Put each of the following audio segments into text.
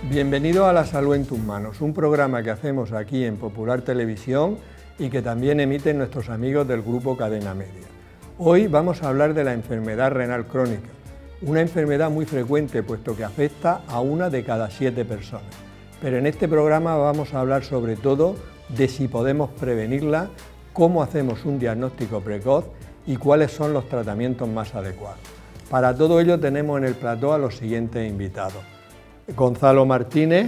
Bienvenido a La Salud en tus manos, un programa que hacemos aquí en Popular Televisión y que también emiten nuestros amigos del grupo Cadena Media. Hoy vamos a hablar de la enfermedad renal crónica, una enfermedad muy frecuente puesto que afecta a 1 de cada 7 personas. Pero en este programa vamos a hablar sobre todo de si podemos prevenirla, cómo hacemos un diagnóstico precoz y cuáles son los tratamientos más adecuados. Para todo ello tenemos en el plató a los siguientes invitados. Gonzalo Martínez,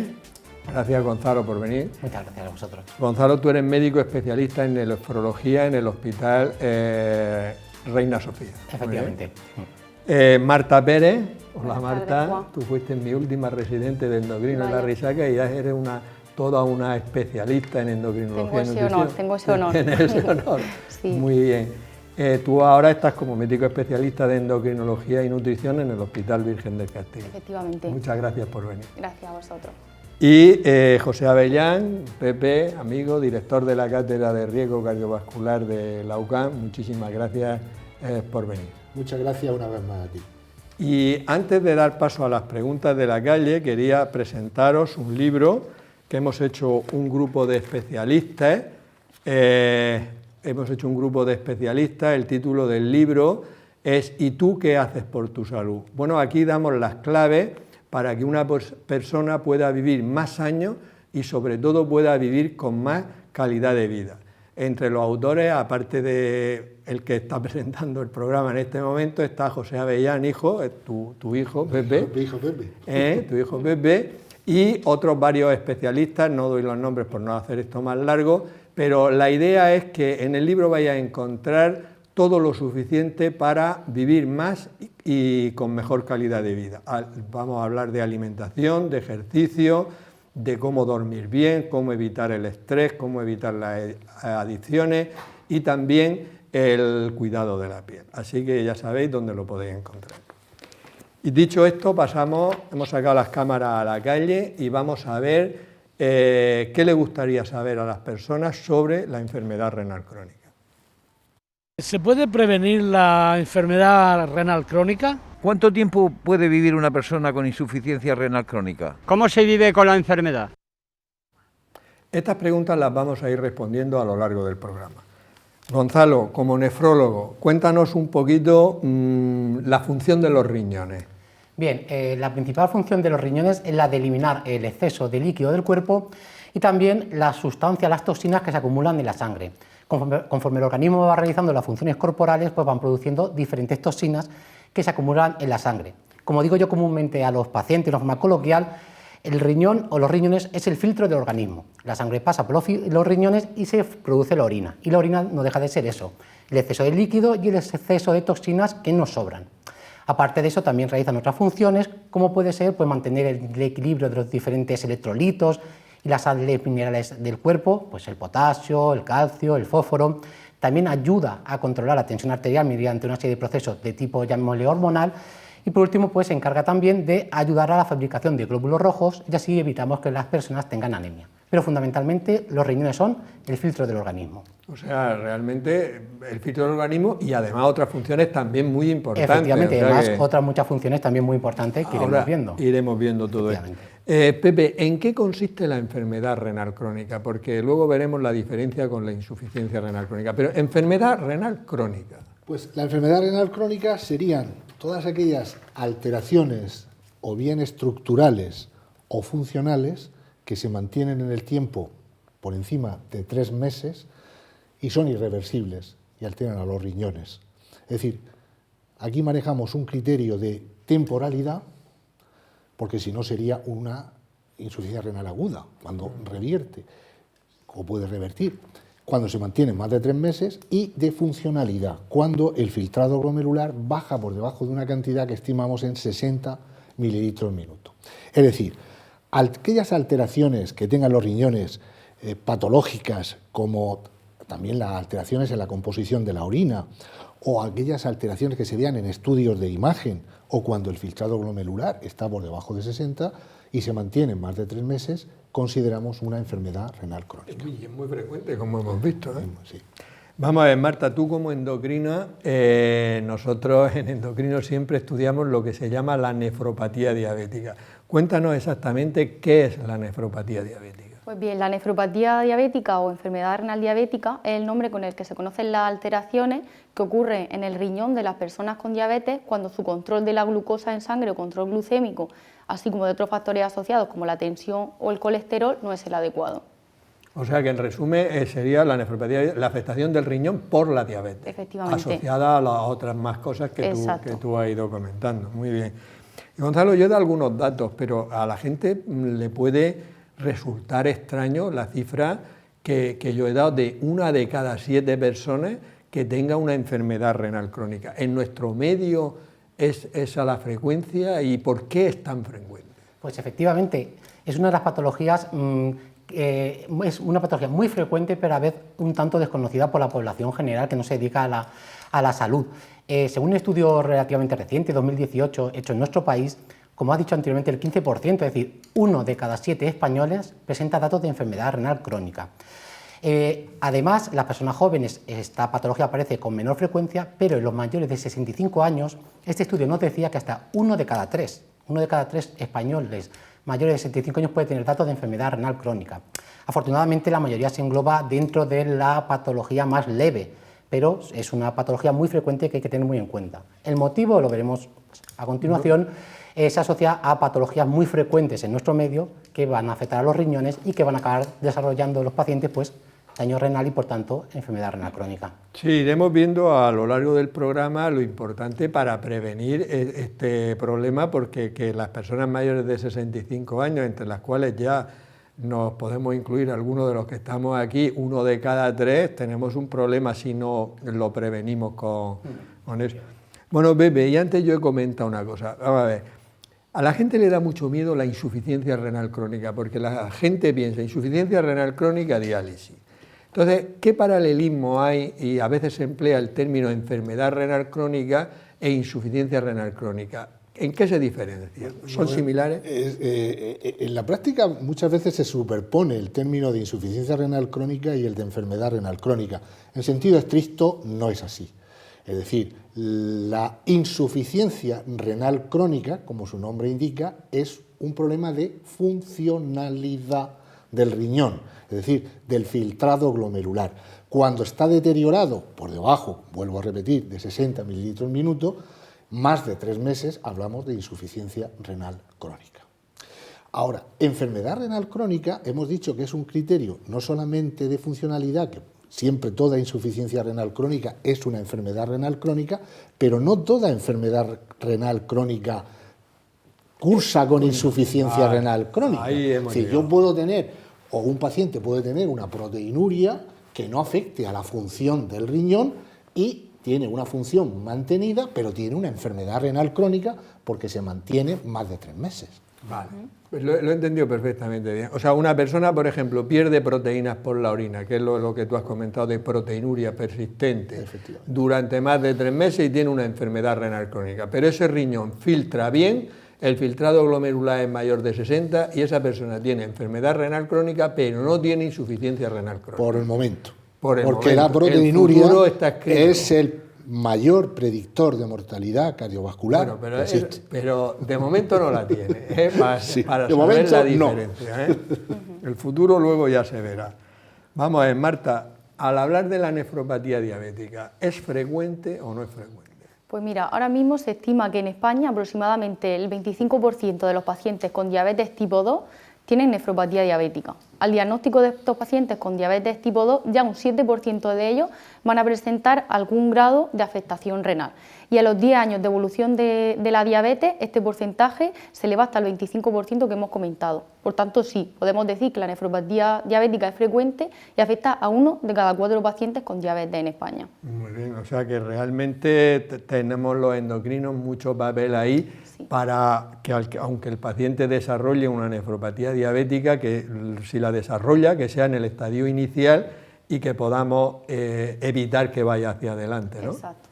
gracias Gonzalo por venir. Muchas gracias a vosotros. Gonzalo, tú eres médico especialista en nefrología en el Hospital Reina Sofía. Efectivamente. Marta Pérez, hola Buenas Marta, tardes, Juan. tú fuiste mi última residente de endocrino en la Risaca y ya eres toda una especialista en endocrinología. Tengo ese honor. Tienes ese honor. Sí. Muy bien. Tú ahora estás como médico especialista de endocrinología y nutrición en el Hospital Virgen del Castillo. Efectivamente. Muchas gracias por venir. Gracias a vosotros. Y José Avellán, Pepe, amigo, director de la Cátedra de Riesgo Cardiovascular de la UCAM, muchísimas gracias por venir. Muchas gracias una vez más a ti. Y antes de dar paso a las preguntas de la calle, quería presentaros un libro que hemos hecho un grupo de especialistas. El título del libro es ¿Y tú qué haces por tu salud? Bueno, aquí damos las claves para que una persona pueda vivir más años y sobre todo pueda vivir con más calidad de vida. Entre los autores, aparte de el que está presentando el programa en este momento, está José Avellán, hijo, tu hijo Pepe. Tu hijo Pepe. Tu hijo Pepe, y otros varios especialistas, no doy los nombres por no hacer esto más largo, pero la idea es que en el libro vaya a encontrar todo lo suficiente para vivir más y con mejor calidad de vida. Vamos a hablar de alimentación, de ejercicio, de cómo dormir bien, cómo evitar el estrés, cómo evitar las adicciones y también el cuidado de la piel. Así que ya sabéis dónde lo podéis encontrar. Y dicho esto, hemos sacado las cámaras a la calle y vamos a ver qué le gustaría saber a las personas sobre la enfermedad renal crónica. ¿Se puede prevenir la enfermedad renal crónica? ¿Cuánto tiempo puede vivir una persona con insuficiencia renal crónica? ¿Cómo se vive con la enfermedad? Estas preguntas las vamos a ir respondiendo a lo largo del programa. Gonzalo, como nefrólogo, cuéntanos un poquito la función de los riñones. Bien, la principal función de los riñones es la de eliminar el exceso de líquido del cuerpo y también las sustancias, las toxinas que se acumulan en la sangre. Conforme el organismo va realizando las funciones corporales, pues van produciendo diferentes toxinas que se acumulan en la sangre. Como digo yo comúnmente a los pacientes de forma coloquial, el riñón o los riñones es el filtro del organismo. La sangre pasa por los riñones y se produce la orina. Y la orina no deja de ser eso, el exceso de líquido y el exceso de toxinas que nos sobran. Aparte de eso, también realizan otras funciones, como puede ser pues, mantener el equilibrio de los diferentes electrolitos y las sales minerales del cuerpo, pues el potasio, el calcio, el fósforo. También ayuda a controlar la tensión arterial mediante una serie de procesos de tipo, llamémosle, hormonal. Y por último, pues se encarga también de ayudar a la fabricación de glóbulos rojos y así evitamos que las personas tengan anemia. Pero fundamentalmente los riñones son el filtro del organismo. O sea, realmente el filtro del organismo y además otras funciones también muy importantes. Efectivamente, además otras muchas funciones también muy importantes que iremos viendo. Iremos viendo todo esto. Pepe, ¿en qué consiste la enfermedad renal crónica? Porque luego veremos la diferencia con la insuficiencia renal crónica. Pero enfermedad renal crónica. Pues la enfermedad renal crónica serían todas aquellas alteraciones o bien estructurales o funcionales que se mantienen en el tiempo por encima de 3 meses y son irreversibles y alteran a los riñones. Es decir, aquí manejamos un criterio de temporalidad, porque si no sería una insuficiencia renal aguda, cuando revierte o puede revertir, cuando se mantiene más de 3 meses, y de funcionalidad, cuando el filtrado glomerular baja por debajo de una cantidad que estimamos en 60 mililitros minuto. Es decir, aquellas alteraciones que tengan los riñones patológicas, como también las alteraciones en la composición de la orina, o aquellas alteraciones que se vean en estudios de imagen, o cuando el filtrado glomerular está por debajo de 60 y se mantiene más de 3 meses, consideramos una enfermedad renal crónica. Es muy frecuente, como hemos visto, ¿eh? Sí. Vamos a ver, Marta, tú como endocrina, nosotros en endocrino siempre estudiamos lo que se llama la nefropatía diabética. Cuéntanos exactamente qué es la nefropatía diabética. Pues bien, la nefropatía diabética o enfermedad renal diabética es el nombre con el que se conocen las alteraciones que ocurren en el riñón de las personas con diabetes cuando su control de la glucosa en sangre o control glucémico, así como de otros factores asociados como la tensión o el colesterol, no es el adecuado. O sea que en resumen sería la nefropatía, la afectación del riñón por la diabetes. Efectivamente. Asociada a las otras más cosas que Exacto. tú has ido comentando. Muy bien. Y Gonzalo, yo he dado algunos datos, pero a la gente le puede resultar extraño la cifra que yo he dado de 1 de cada 7 personas que tenga una enfermedad renal crónica. En nuestro medio es esa la frecuencia y ¿por qué es tan frecuente? Pues efectivamente, es una de las patologías es una patología muy frecuente, pero a veces un tanto desconocida por la población general que no se dedica a la salud. Según un estudio relativamente reciente, 2018, hecho en nuestro país, como ha dicho anteriormente, el 15%, es decir, 1 de cada 7 españoles presenta datos de enfermedad renal crónica. Además, las personas jóvenes, esta patología aparece con menor frecuencia, pero en los mayores de 65 años, este estudio nos decía que hasta 1 de cada 3 españoles mayores de 65 años puede tener datos de enfermedad renal crónica. Afortunadamente, la mayoría se engloba dentro de la patología más leve, pero es una patología muy frecuente que hay que tener muy en cuenta. El motivo, lo veremos a continuación, se asocia a patologías muy frecuentes en nuestro medio que van a afectar a los riñones y que van a acabar desarrollando los pacientes pues, daño renal y, por tanto, enfermedad renal crónica. Sí, iremos viendo a lo largo del programa lo importante para prevenir este problema, porque que las personas mayores de 65 años, entre las cuales ya nos podemos incluir algunos de los que estamos aquí, 1 de cada 3, tenemos un problema si no lo prevenimos con eso. Bueno, Pepe, y antes yo he comentado una cosa, vamos a ver, a la gente le da mucho miedo la insuficiencia renal crónica, porque la gente piensa insuficiencia renal crónica, diálisis. Entonces, ¿qué paralelismo hay? Y a veces se emplea el término enfermedad renal crónica e insuficiencia renal crónica. ¿En qué se diferencian? ¿Son similares? En la práctica muchas veces se superpone el término de insuficiencia renal crónica y el de enfermedad renal crónica. En sentido estricto no es así. Es decir, la insuficiencia renal crónica, como su nombre indica, es un problema de funcionalidad del riñón, es decir, del filtrado glomerular. Cuando está deteriorado por debajo, vuelvo a repetir, de 60 mililitros al minuto, más de 3 meses hablamos de insuficiencia renal crónica. Ahora, enfermedad renal crónica, hemos dicho que es un criterio no solamente de funcionalidad, que siempre toda insuficiencia renal crónica es una enfermedad renal crónica, pero no toda enfermedad renal crónica cursa con insuficiencia renal crónica. Es decir, yo puedo tener, o un paciente puede tener una proteinuria que no afecte a la función del riñón y tiene una función mantenida, pero tiene una enfermedad renal crónica porque se mantiene más de 3 meses. Vale, pues lo he entendido perfectamente bien. O sea, una persona, por ejemplo, pierde proteínas por la orina, que es lo que tú has comentado de proteinuria persistente, durante más de 3 meses y tiene una enfermedad renal crónica. Pero ese riñón filtra bien, el filtrado glomerular es mayor de 60 y esa persona tiene enfermedad renal crónica, pero no tiene insuficiencia renal crónica. Por el momento. Porque momento. La proteinuria es el mayor predictor de mortalidad cardiovascular. Bueno, pero de momento no la tiene, para sí, saber momento, la diferencia. El futuro luego ya se verá. Vamos a ver, Marta, al hablar de la nefropatía diabética, ¿es frecuente o no es frecuente? Pues mira, ahora mismo se estima que en España aproximadamente el 25% de los pacientes con diabetes tipo 2 tienen nefropatía diabética. Al diagnóstico de estos pacientes con diabetes tipo 2, ya un 7% de ellos van a presentar algún grado de afectación renal. Y a los 10 años de evolución de la diabetes, este porcentaje se eleva hasta el 25% que hemos comentado. Por tanto, sí, podemos decir que la nefropatía diabética es frecuente y afecta a 1 de cada 4 pacientes con diabetes en España. Muy bien, o sea que realmente tenemos los endocrinos mucho papel ahí, sí, para que aunque el paciente desarrolle una nefropatía diabética, que si la desarrolla, que sea en el estadio inicial y que podamos evitar que vaya hacia adelante, ¿no? Exacto.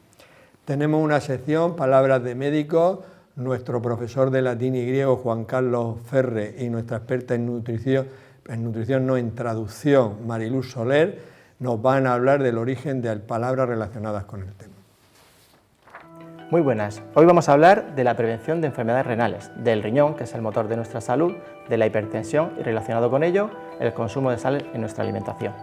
Tenemos una sección, palabras de médicos, nuestro profesor de latín y griego, Juan Carlos Ferre, y nuestra experta en nutrición, en traducción, Mariluz Soler, nos van a hablar del origen de palabras relacionadas con el tema. Muy buenas, hoy vamos a hablar de la prevención de enfermedades renales, del riñón, que es el motor de nuestra salud, de la hipertensión y relacionado con ello, el consumo de sal en nuestra alimentación.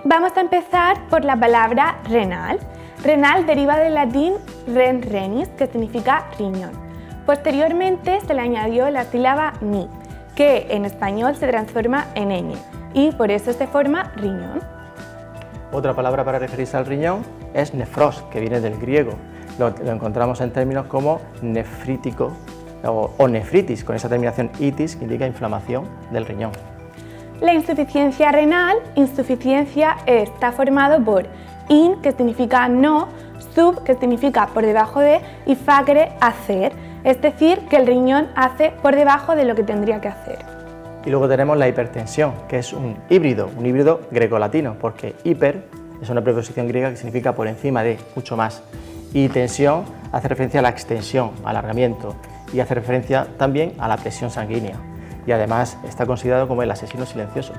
Vamos a empezar por la palabra renal. Renal deriva del latín ren renis, que significa riñón. Posteriormente se le añadió la sílaba ni, que en español se transforma en ñ, y por eso se forma riñón. Otra palabra para referirse al riñón es nefros, que viene del griego. Lo encontramos en términos como nefrítico o nefritis, con esa terminación itis, que indica inflamación del riñón. La insuficiencia renal, insuficiencia está formado por in, que significa no, sub, que significa por debajo de, y facere, hacer, es decir, que el riñón hace por debajo de lo que tendría que hacer. Y luego tenemos la hipertensión, que es un híbrido greco-latino, porque hiper es una preposición griega que significa por encima de, mucho más, y tensión hace referencia a la extensión, alargamiento, y hace referencia también a la presión sanguínea, y además está considerado como el asesino silencioso.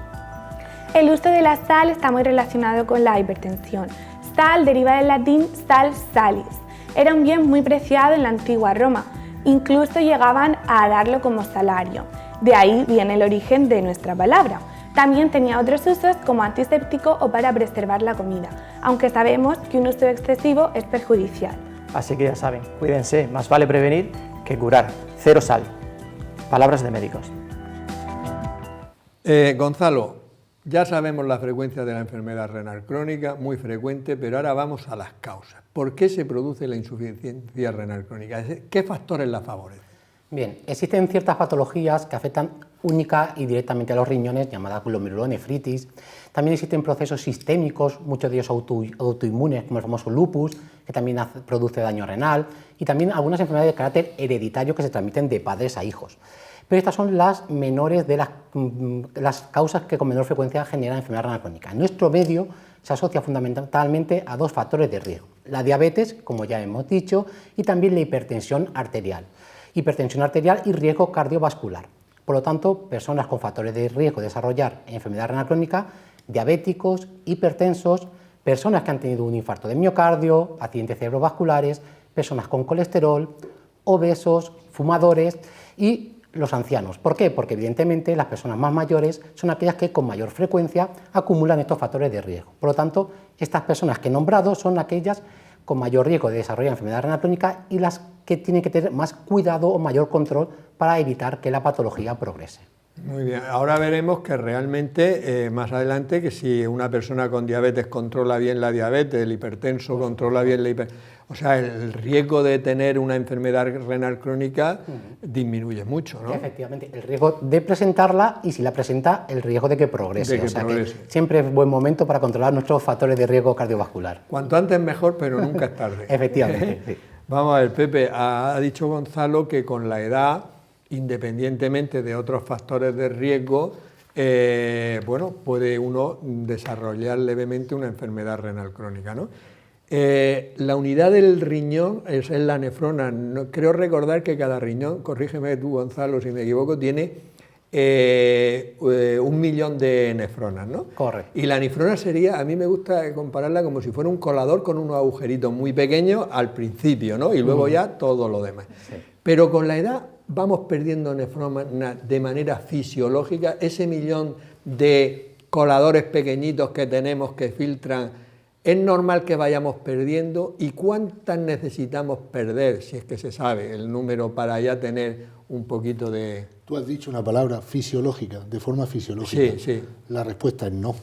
El uso de la sal está muy relacionado con la hipertensión. Sal deriva del latín sal salis. Era un bien muy preciado en la antigua Roma, incluso llegaban a darlo como salario. De ahí viene el origen de nuestra palabra. También tenía otros usos como antiséptico o para preservar la comida, aunque sabemos que un uso excesivo es perjudicial. Así que ya saben, cuídense, más vale prevenir que curar. Cero sal. Palabras de médicos. Gonzalo, ya sabemos la frecuencia de la enfermedad renal crónica, muy frecuente, pero ahora vamos a las causas. ¿Por qué se produce la insuficiencia renal crónica? ¿Qué factores la favorecen? Bien, existen ciertas patologías que afectan única y directamente a los riñones, llamadas glomerulonefritis. También existen procesos sistémicos, muchos de ellos autoinmunes, como el famoso lupus, que también produce daño renal, y también algunas enfermedades de carácter hereditario que se transmiten de padres a hijos. Pero estas son las menores de las causas que con menor frecuencia generan enfermedad renal crónica. En nuestro medio se asocia fundamentalmente a dos factores de riesgo: la diabetes, como ya hemos dicho, y también la hipertensión arterial y riesgo cardiovascular. Por lo tanto, personas con factores de riesgo de desarrollar enfermedad renal crónica, diabéticos, hipertensos, personas que han tenido un infarto de miocardio, accidentes cerebrovasculares, personas con colesterol, obesos, fumadores y los ancianos. ¿Por qué? Porque evidentemente las personas más mayores son aquellas que con mayor frecuencia acumulan estos factores de riesgo. Por lo tanto, estas personas que he nombrado son aquellas con mayor riesgo de desarrollar enfermedad renal crónica y las que tienen que tener más cuidado o mayor control para evitar que la patología progrese. Muy bien, ahora veremos que realmente más adelante que si una persona con diabetes controla bien la diabetes, el hipertenso controla bien la hipertensión, o sea, el riesgo de tener una enfermedad renal crónica disminuye mucho, ¿no? Efectivamente, el riesgo de presentarla y si la presenta, el riesgo de que progrese. Que siempre es buen momento para controlar nuestros factores de riesgo cardiovascular. Cuanto antes mejor, pero nunca es tarde. Efectivamente. Sí. Vamos a ver, Pepe, ha dicho Gonzalo que con la edad, independientemente de otros factores de riesgo, bueno, puede uno desarrollar levemente una enfermedad renal crónica, ¿no? La unidad del riñón es la nefrona. Creo recordar que cada riñón, corrígeme tú, Gonzalo, si me equivoco, tiene 1 millón de nefronas, ¿no? Correcto. Y la nefrona sería, a mí me gusta compararla como si fuera un colador con unos agujeritos muy pequeños al principio, ¿no? Y luego ya todo lo demás. Sí. Pero con la edad vamos perdiendo nefronas de manera fisiológica. Ese millón de coladores pequeñitos que tenemos que filtran, ¿es normal que vayamos perdiendo? ¿Y cuántas necesitamos perder, si es que se sabe el número, para ya tener un poquito de...? Tú has dicho una palabra fisiológica, de forma fisiológica. Sí, sí. La respuesta es no,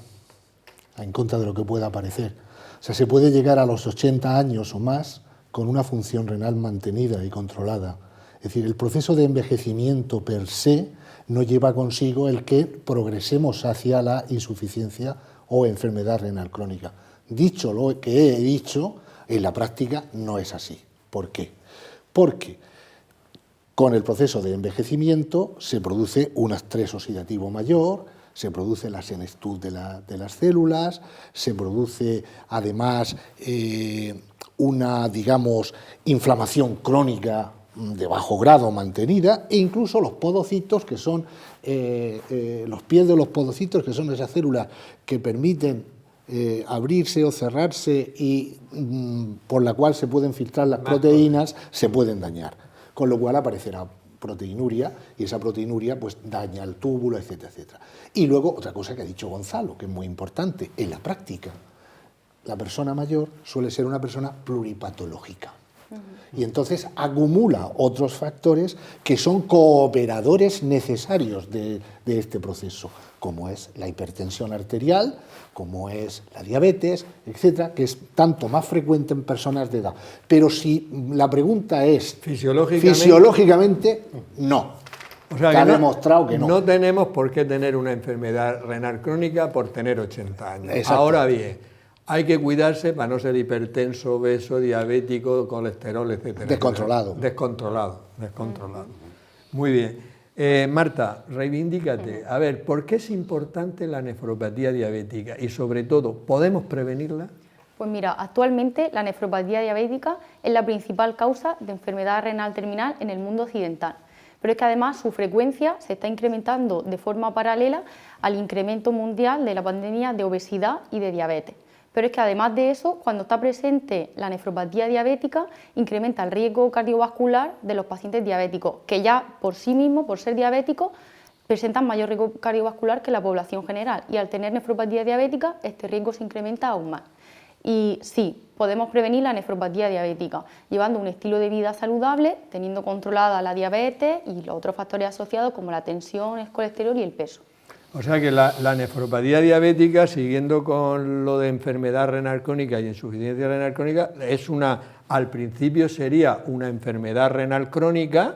en contra de lo que pueda parecer. O sea, se puede llegar a los 80 años o más con una función renal mantenida y controlada. Es decir, el proceso de envejecimiento per se no lleva consigo el que progresemos hacia la insuficiencia o enfermedad renal crónica. Dicho lo que he dicho, en la práctica no es así. ¿Por qué? Porque con el proceso de envejecimiento se produce un estrés oxidativo mayor, se produce la senectud de las células, se produce además una, digamos, inflamación crónica de bajo grado mantenida, e incluso los podocitos, que son los pies de los podocitos, que son esas células que permiten abrirse o cerrarse y por la cual se pueden filtrar las proteínas, se pueden dañar, con lo cual aparecerá proteinuria, y esa proteinuria pues daña el túbulo, etcétera, etcétera. Y luego otra cosa que ha dicho Gonzalo, que es muy importante, en la práctica, la persona mayor suele ser una persona pluripatológica. Y entonces acumula otros factores que son cooperadores necesarios de este proceso, como es la hipertensión arterial, como es la diabetes, etcétera, que es tanto más frecuente en personas de edad. Pero si la pregunta es fisiológicamente no. O sea, que ha demostrado que no. No tenemos por qué tener una enfermedad renal crónica por tener 80 años. Ahora bien, hay que cuidarse para no ser hipertenso, obeso, diabético, colesterol, etcétera. Descontrolado. Descontrolado. Muy bien. Marta, reivindícate. A ver, ¿por qué es importante la nefropatía diabética? Y sobre todo, ¿podemos prevenirla? Pues mira, actualmente la nefropatía diabética es la principal causa de enfermedad renal terminal en el mundo occidental. Pero es que además su frecuencia se está incrementando de forma paralela al incremento mundial de la pandemia de obesidad y de diabetes. Pero es que además de eso, cuando está presente la nefropatía diabética, incrementa el riesgo cardiovascular de los pacientes diabéticos, que ya por sí mismos, por ser diabéticos, presentan mayor riesgo cardiovascular que la población general. Y al tener nefropatía diabética, este riesgo se incrementa aún más. Y sí, podemos prevenir la nefropatía diabética, llevando un estilo de vida saludable, teniendo controlada la diabetes y los otros factores asociados como la tensión, el colesterol y el peso. O sea que la nefropatía diabética, siguiendo con lo de enfermedad renal crónica y insuficiencia renal crónica, al principio sería una enfermedad renal crónica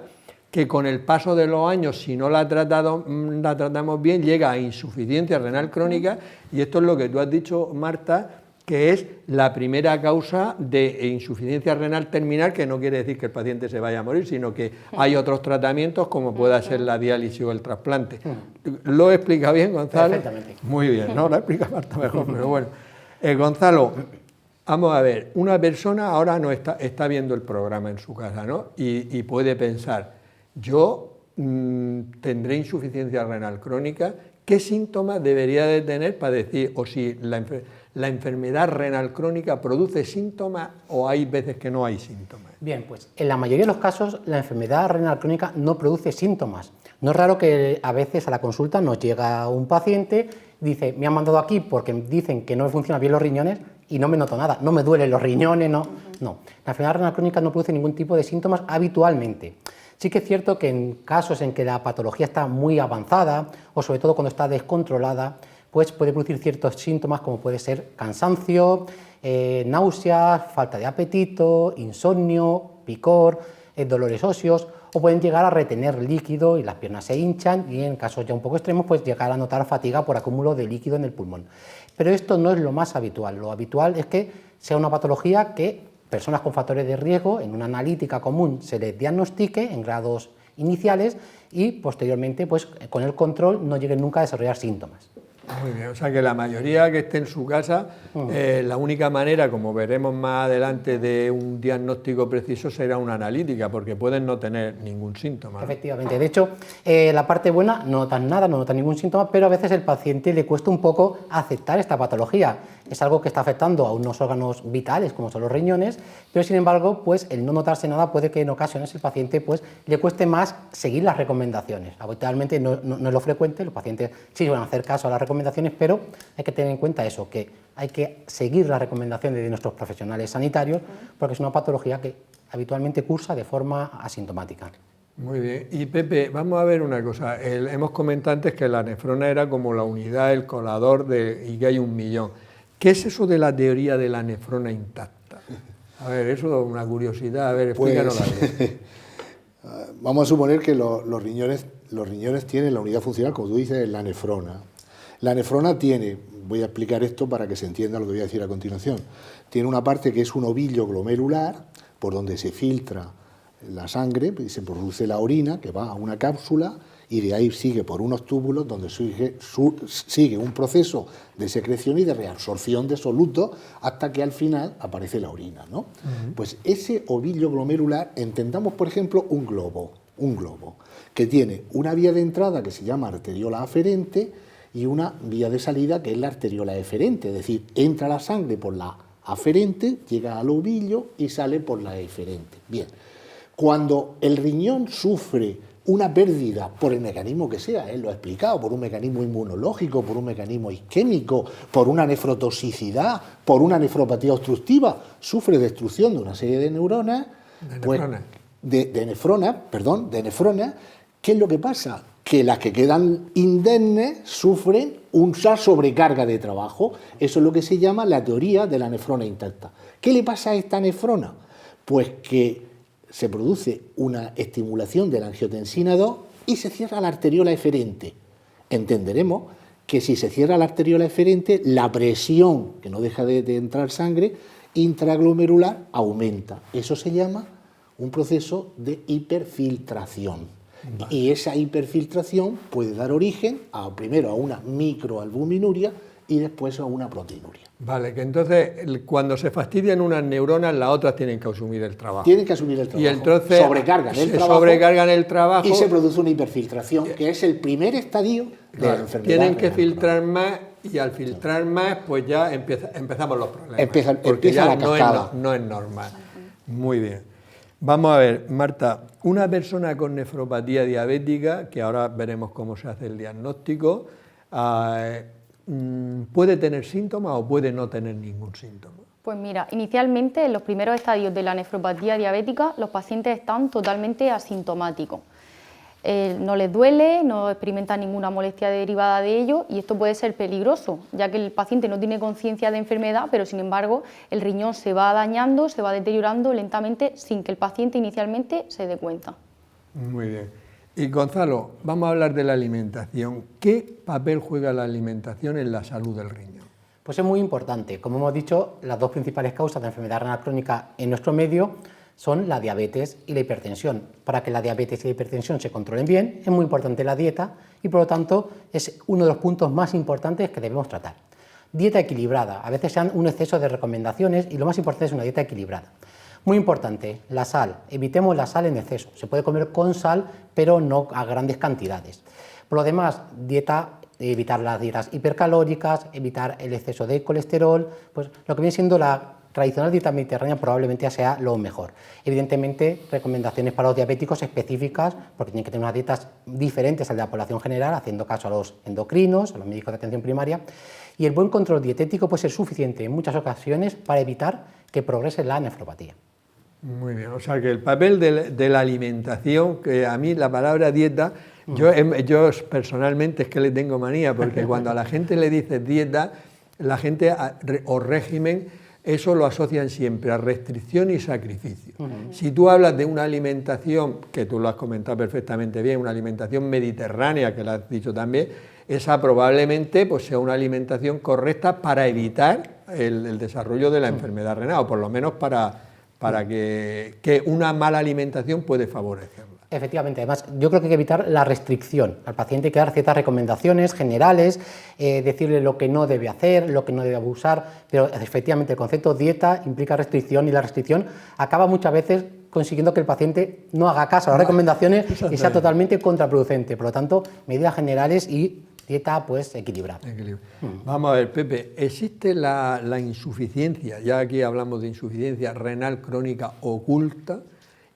que con el paso de los años, si no la tratamos bien, llega a insuficiencia renal crónica, y esto es lo que tú has dicho, Marta, que es la primera causa de insuficiencia renal terminal, que no quiere decir que el paciente se vaya a morir, sino que hay otros tratamientos como pueda ser la diálisis o el trasplante. ¿Lo he explicado bien, Gonzalo? Perfectamente. Muy bien, no, lo ha explicado Marta mejor, pero bueno. Gonzalo, vamos a ver, una persona ahora no está viendo el programa en su casa, ¿no? Y puede pensar, yo tendré insuficiencia renal crónica, ¿qué síntomas debería de tener para decir, o si la enfermedad renal crónica produce síntomas o hay veces que no hay síntomas? Bien, pues en la mayoría de los casos la enfermedad renal crónica no produce síntomas. No es raro que a veces a la consulta nos llega un paciente, dice, me han mandado aquí porque dicen que no me funcionan bien los riñones y no me noto nada, no me duelen los riñones, no. La enfermedad renal crónica no produce ningún tipo de síntomas habitualmente. Sí que es cierto que en casos en que la patología está muy avanzada o sobre todo cuando está descontrolada, pues puede producir ciertos síntomas como puede ser cansancio, náuseas, falta de apetito, insomnio, picor, dolores óseos, o pueden llegar a retener líquido y las piernas se hinchan y en casos ya un poco extremos pues llegar a notar fatiga por acúmulo de líquido en el pulmón. Pero esto no es lo más habitual, lo habitual es que sea una patología que personas con factores de riesgo en una analítica común se les diagnostique en grados iniciales y posteriormente pues con el control no lleguen nunca a desarrollar síntomas. Muy bien, o sea que la mayoría que esté en su casa, la única manera, como veremos más adelante, de un diagnóstico preciso será una analítica, porque pueden no tener ningún síntoma, ¿no? Efectivamente, de hecho, la parte buena no notan nada, no notan ningún síntoma, pero a veces el paciente le cuesta un poco aceptar esta patología. Es algo que está afectando a unos órganos vitales, como son los riñones, pero sin embargo, pues el no notarse nada puede que en ocasiones el paciente pues, le cueste más seguir las recomendaciones. Habitualmente no es lo frecuente, los pacientes sí van a hacer caso a las recomendaciones, pero hay que tener en cuenta eso, que hay que seguir las recomendaciones de nuestros profesionales sanitarios, porque es una patología que habitualmente cursa de forma asintomática. Muy bien. Y Pepe, vamos a ver una cosa. Hemos comentado antes que la nefrona era como la unidad, el colador, y que hay 1 millón. ¿Qué es eso de la teoría de la nefrona intacta? A ver, eso es una curiosidad. A ver, explícanosla bien. Vamos a suponer que los riñones tienen la unidad funcional, como tú dices, la nefrona. La nefrona tiene, voy a explicar esto para que se entienda lo que voy a decir a continuación, tiene una parte que es un ovillo glomerular, por donde se filtra la sangre y se produce la orina, que va a una cápsula, y de ahí sigue por unos túbulos donde sigue un proceso de secreción y de reabsorción de solutos hasta que al final aparece la orina, ¿no? Pues ese ovillo glomerular, entendamos por ejemplo un globo que tiene una vía de entrada que se llama arteriola aferente y una vía de salida que es la arteriola eferente, es decir, entra la sangre por la aferente, llega al ovillo y sale por la eferente. Bien, cuando el riñón sufre una pérdida, por el mecanismo que sea, él lo ha explicado, por un mecanismo inmunológico, por un mecanismo isquémico, por una nefrotoxicidad, por una nefropatía obstructiva, sufre destrucción de una serie de neuronas, de nefronas, ¿qué es lo que pasa? Que las que quedan indemnes sufren una sobrecarga de trabajo. Eso es lo que se llama la teoría de la nefrona intacta. ¿Qué le pasa a esta nefrona? Pues que se produce una estimulación de la angiotensina 2 y se cierra la arteriola eferente. Entenderemos que si se cierra la arteriola eferente, la presión, que no deja de entrar sangre, intraglomerular aumenta. Eso se llama un proceso de hiperfiltración. Vale. Y esa hiperfiltración puede dar origen primero a una microalbuminuria y después a una proteinuria. Vale, que entonces cuando se fastidian unas neuronas, las otras tienen que asumir el trabajo. Tienen que asumir el trabajo. Y entonces sobrecargan el trabajo y se produce una hiperfiltración, que es el primer estadio de la enfermedad. Tienen que filtrar más y al filtrar más, pues ya empezamos los problemas. Empieza la cascada. No es normal. Muy bien. Vamos a ver, Marta, una persona con nefropatía diabética, que ahora veremos cómo se hace el diagnóstico, ¿puede tener síntomas o puede no tener ningún síntoma? Pues mira, inicialmente en los primeros estadios de la nefropatía diabética los pacientes están totalmente asintomáticos. No les duele, no experimentan ninguna molestia derivada de ello y esto puede ser peligroso, ya que el paciente no tiene conciencia de enfermedad, pero sin embargo el riñón se va dañando, se va deteriorando lentamente sin que el paciente inicialmente se dé cuenta. Muy bien. Y Gonzalo, vamos a hablar de la alimentación. ¿Qué papel juega la alimentación en la salud del riñón? Pues es muy importante. Como hemos dicho, las dos principales causas de enfermedad renal crónica en nuestro medio son la diabetes y la hipertensión. Para que la diabetes y la hipertensión se controlen bien, es muy importante la dieta y por lo tanto es uno de los puntos más importantes que debemos tratar. Dieta equilibrada. A veces se dan un exceso de recomendaciones y lo más importante es una dieta equilibrada. Muy importante, la sal. Evitemos la sal en exceso. Se puede comer con sal, pero no a grandes cantidades. Por lo demás, evitar las dietas hipercalóricas, evitar el exceso de colesterol, pues lo que viene siendo la tradicional dieta mediterránea probablemente sea lo mejor. Evidentemente, recomendaciones para los diabéticos específicas, porque tienen que tener unas dietas diferentes a la población general, haciendo caso a los endocrinos, a los médicos de atención primaria, y el buen control dietético puede ser suficiente en muchas ocasiones para evitar que progrese la nefropatía. Muy bien, o sea que el papel de la alimentación, que a mí la palabra dieta, yo personalmente es que le tengo manía, porque cuando a la gente le dices dieta, la gente o régimen, eso lo asocian siempre a restricción y sacrificio. Si tú hablas de una alimentación, que tú lo has comentado perfectamente bien, una alimentación mediterránea, que lo has dicho también, esa probablemente pues, sea una alimentación correcta para evitar el desarrollo de la enfermedad renal, o por lo menos para que una mala alimentación puede favorecerla. Efectivamente, además yo creo que hay que evitar la restricción. Al paciente hay que dar ciertas recomendaciones generales, decirle lo que no debe hacer, lo que no debe abusar, pero efectivamente el concepto dieta implica restricción y la restricción acaba muchas veces consiguiendo que el paciente no haga caso a las recomendaciones y sea totalmente contraproducente. Por lo tanto, medidas generales y dieta pues equilibrada. Vamos a ver, Pepe, ¿existe la insuficiencia, ya aquí hablamos de insuficiencia renal crónica oculta,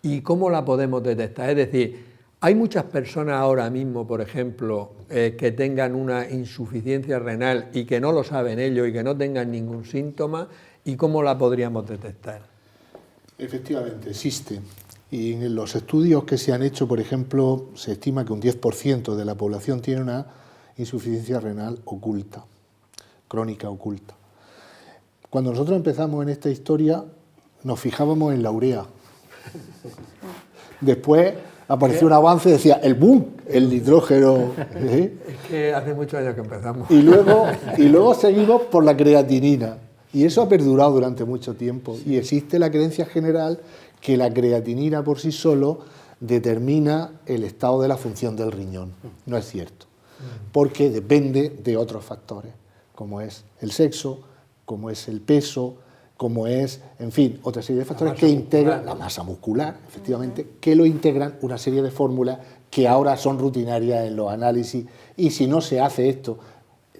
y cómo la podemos detectar? Es decir, hay muchas personas ahora mismo, por ejemplo, que tengan una insuficiencia renal y que no lo saben ellos y que no tengan ningún síntoma, ¿y cómo la podríamos detectar? Efectivamente, existe. Y en los estudios que se han hecho, por ejemplo, se estima que un 10% de la población tiene una insuficiencia renal oculta, crónica oculta. Cuando nosotros empezamos en esta historia, nos fijábamos en la urea. Después apareció un avance y decía el boom, el nitrógeno. Es que hace muchos años que empezamos. Y luego seguimos por la creatinina. Y eso ha perdurado durante mucho tiempo. Y existe la creencia general que la creatinina por sí solo determina el estado de la función del riñón. No es cierto, porque depende de otros factores, como es el sexo, como es el peso, como es, en fin, otra serie de factores que integran la masa muscular, efectivamente, que lo integran una serie de fórmulas que ahora son rutinarias en los análisis, y si no se hace esto,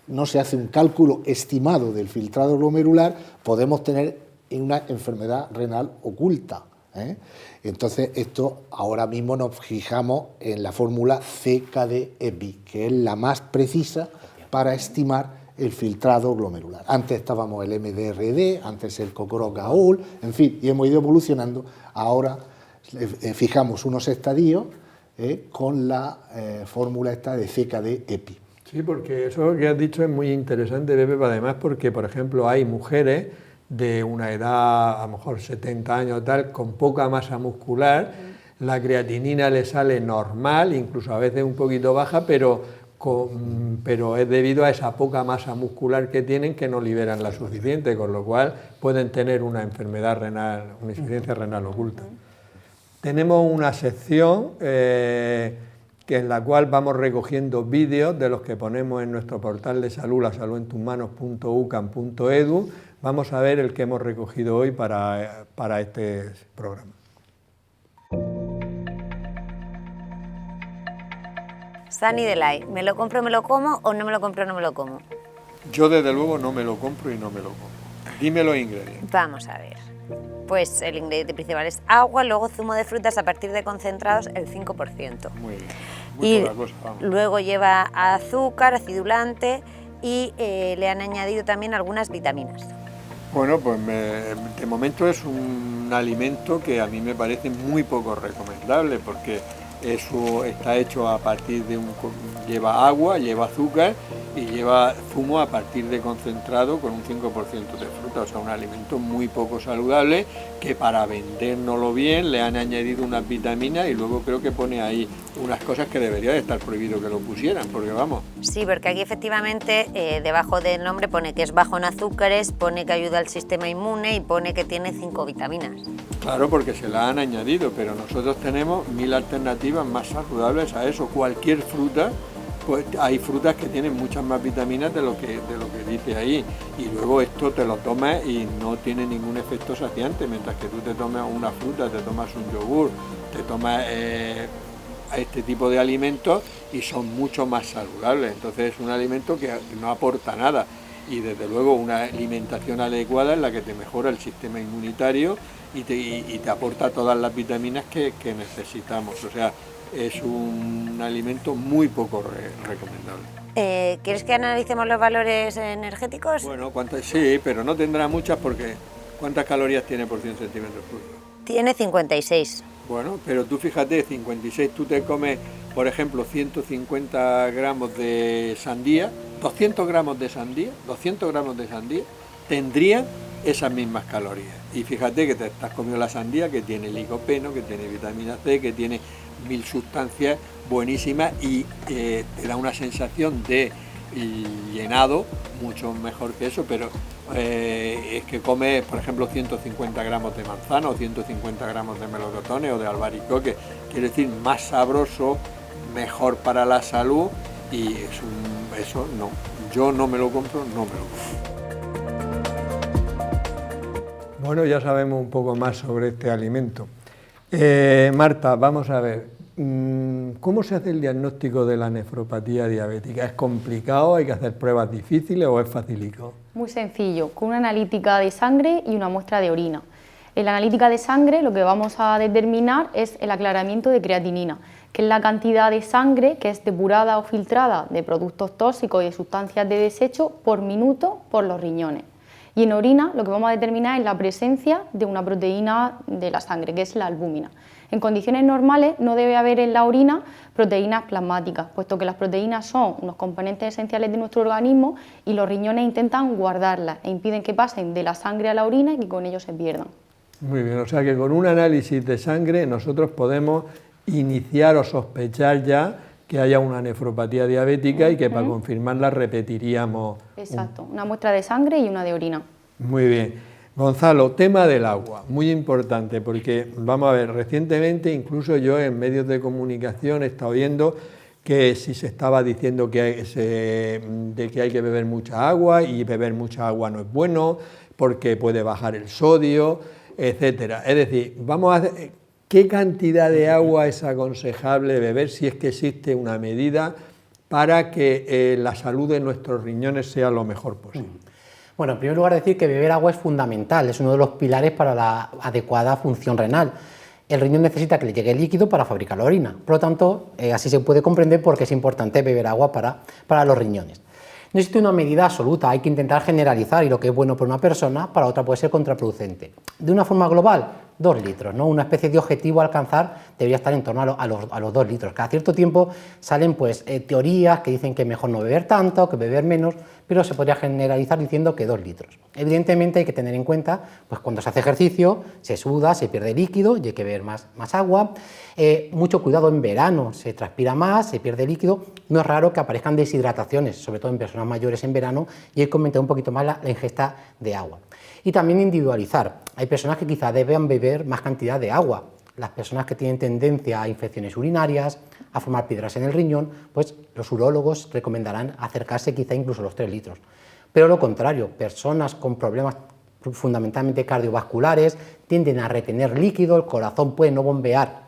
no se hace un cálculo estimado del filtrado glomerular, podemos tener una enfermedad renal oculta, ¿eh? Entonces, esto ahora mismo nos fijamos en la fórmula CKD-EPI, que es la más precisa para estimar el filtrado glomerular. Antes estábamos el MDRD, antes el Cockcroft-Gaul, en fin, y hemos ido evolucionando. Ahora fijamos unos estadios con la fórmula esta de CKD-EPI. Sí, porque eso que has dicho es muy interesante, Pepe, además porque, por ejemplo, hay mujeres de una edad, a lo mejor 70 años o tal, con poca masa muscular, la creatinina le sale normal, incluso a veces un poquito baja, pero es debido a esa poca masa muscular que tienen que no liberan la suficiente, con lo cual pueden tener una enfermedad renal, una insuficiencia renal oculta. Tenemos una sección en la cual vamos recogiendo vídeos de los que ponemos en nuestro portal de salud, lasaludenttusmanos.ucam.edu. Vamos a ver el que hemos recogido hoy para este programa. Sunny Delight, ¿me lo compro, me lo como o no me lo compro, no me lo como? Yo desde luego no me lo compro y no me lo como. Dime los ingredientes. Vamos a ver. Pues el ingrediente principal es agua, luego zumo de frutas a partir de concentrados el 5%. Muy bien. Y luego lleva azúcar, acidulante y le han añadido también algunas vitaminas. Bueno, pues de momento es un alimento que a mí me parece muy poco recomendable porque eso está hecho a partir de lleva agua, lleva azúcar y lleva zumo a partir de concentrado con un 5% de fruta, o sea, un alimento muy poco saludable que para vendérnoslo bien le han añadido unas vitaminas y luego creo que pone ahí unas cosas que debería de estar prohibido que lo pusieran, porque vamos. Sí, porque aquí efectivamente debajo del nombre pone que es bajo en azúcares, pone que ayuda al sistema inmune y pone que tiene 5 vitaminas. Claro, porque se la han añadido, pero nosotros tenemos 1000 alternativas más saludables a eso. Cualquier fruta, pues hay frutas que tienen muchas más vitaminas de lo que dice ahí, y luego esto te lo tomas y no tiene ningún efecto saciante, mientras que tú te tomas una fruta, te tomas un yogur, te tomas este tipo de alimentos y son mucho más saludables. Entonces es un alimento que no aporta nada, y desde luego una alimentación adecuada es la que te mejora el sistema inmunitario y te aporta todas las vitaminas que necesitamos. O sea, es un alimento muy poco recomendable. ¿Quieres que analicemos los valores energéticos? Bueno, sí, pero no tendrá muchas porque ¿cuántas calorías tiene por 100 centímetros cúbicos? Tiene 56. Bueno, pero tú fíjate, 56, tú te comes, por ejemplo, 150 gramos de sandía, 200 gramos de sandía, tendrían esas mismas calorías. Y fíjate que te estás comiendo la sandía, que tiene licopeno, que tiene vitamina C, que tiene 1000 sustancias buenísimas y te da una sensación de llenado mucho mejor que eso, pero es que comes, por ejemplo, 150 gramos de manzana o 150 gramos de melocotones o de albaricoque, quiere decir más sabroso, mejor para la salud, y eso no, yo no me lo compro, no me lo compro. Bueno, ya sabemos un poco más sobre este alimento. Marta, vamos a ver, ¿cómo se hace el diagnóstico de la nefropatía diabética? ¿Es complicado, hay que hacer pruebas difíciles o es facilito? Muy sencillo, con una analítica de sangre y una muestra de orina. En la analítica de sangre lo que vamos a determinar es el aclaramiento de creatinina, que es la cantidad de sangre que es depurada o filtrada de productos tóxicos y de sustancias de desecho por minuto por los riñones. Y en orina lo que vamos a determinar es la presencia de una proteína de la sangre, que es la albúmina. En condiciones normales no debe haber en la orina proteínas plasmáticas, puesto que las proteínas son unos componentes esenciales de nuestro organismo y los riñones intentan guardarlas e impiden que pasen de la sangre a la orina y que con ello se pierdan. Muy bien, o sea que con un análisis de sangre nosotros podemos iniciar o sospechar ya que haya una nefropatía diabética y que para confirmarla repetiríamos. Exacto, una muestra de sangre y una de orina. Muy bien. Gonzalo, tema del agua, muy importante, porque vamos a ver, recientemente incluso yo en medios de comunicación he estado viendo que si se estaba diciendo que hay que beber mucha agua y beber mucha agua no es bueno porque puede bajar el sodio, etcétera. Es decir, ¿qué cantidad de agua es aconsejable beber si es que existe una medida para que la salud de nuestros riñones sea lo mejor posible? Bueno, en primer lugar decir que beber agua es fundamental, es uno de los pilares para la adecuada función renal. El riñón necesita que le llegue líquido para fabricar la orina, por lo tanto, así se puede comprender por qué es importante beber agua para los riñones. No existe una medida absoluta, hay que intentar generalizar y lo que es bueno para una persona, para otra puede ser contraproducente. De una forma global, 2 litros, ¿no? Una especie de objetivo a alcanzar debería estar en torno a los 2 litros. Cada cierto tiempo salen teorías que dicen que es mejor no beber tanto, que beber menos, pero se podría generalizar diciendo que 2 litros. Evidentemente hay que tener en cuenta, pues cuando se hace ejercicio, se suda, se pierde líquido y hay que beber más agua. Mucho cuidado en verano, se transpira más, se pierde líquido. No es raro que aparezcan deshidrataciones, sobre todo en personas mayores en verano, y hay que aumentar un poquito más la ingesta de agua. Y también individualizar. Hay personas que quizá deban beber más cantidad de agua. Las personas que tienen tendencia a infecciones urinarias, a formar piedras en el riñón, pues los urólogos recomendarán acercarse quizá incluso a los 3 litros. Pero lo contrario, personas con problemas fundamentalmente cardiovasculares tienden a retener líquido, el corazón puede no bombear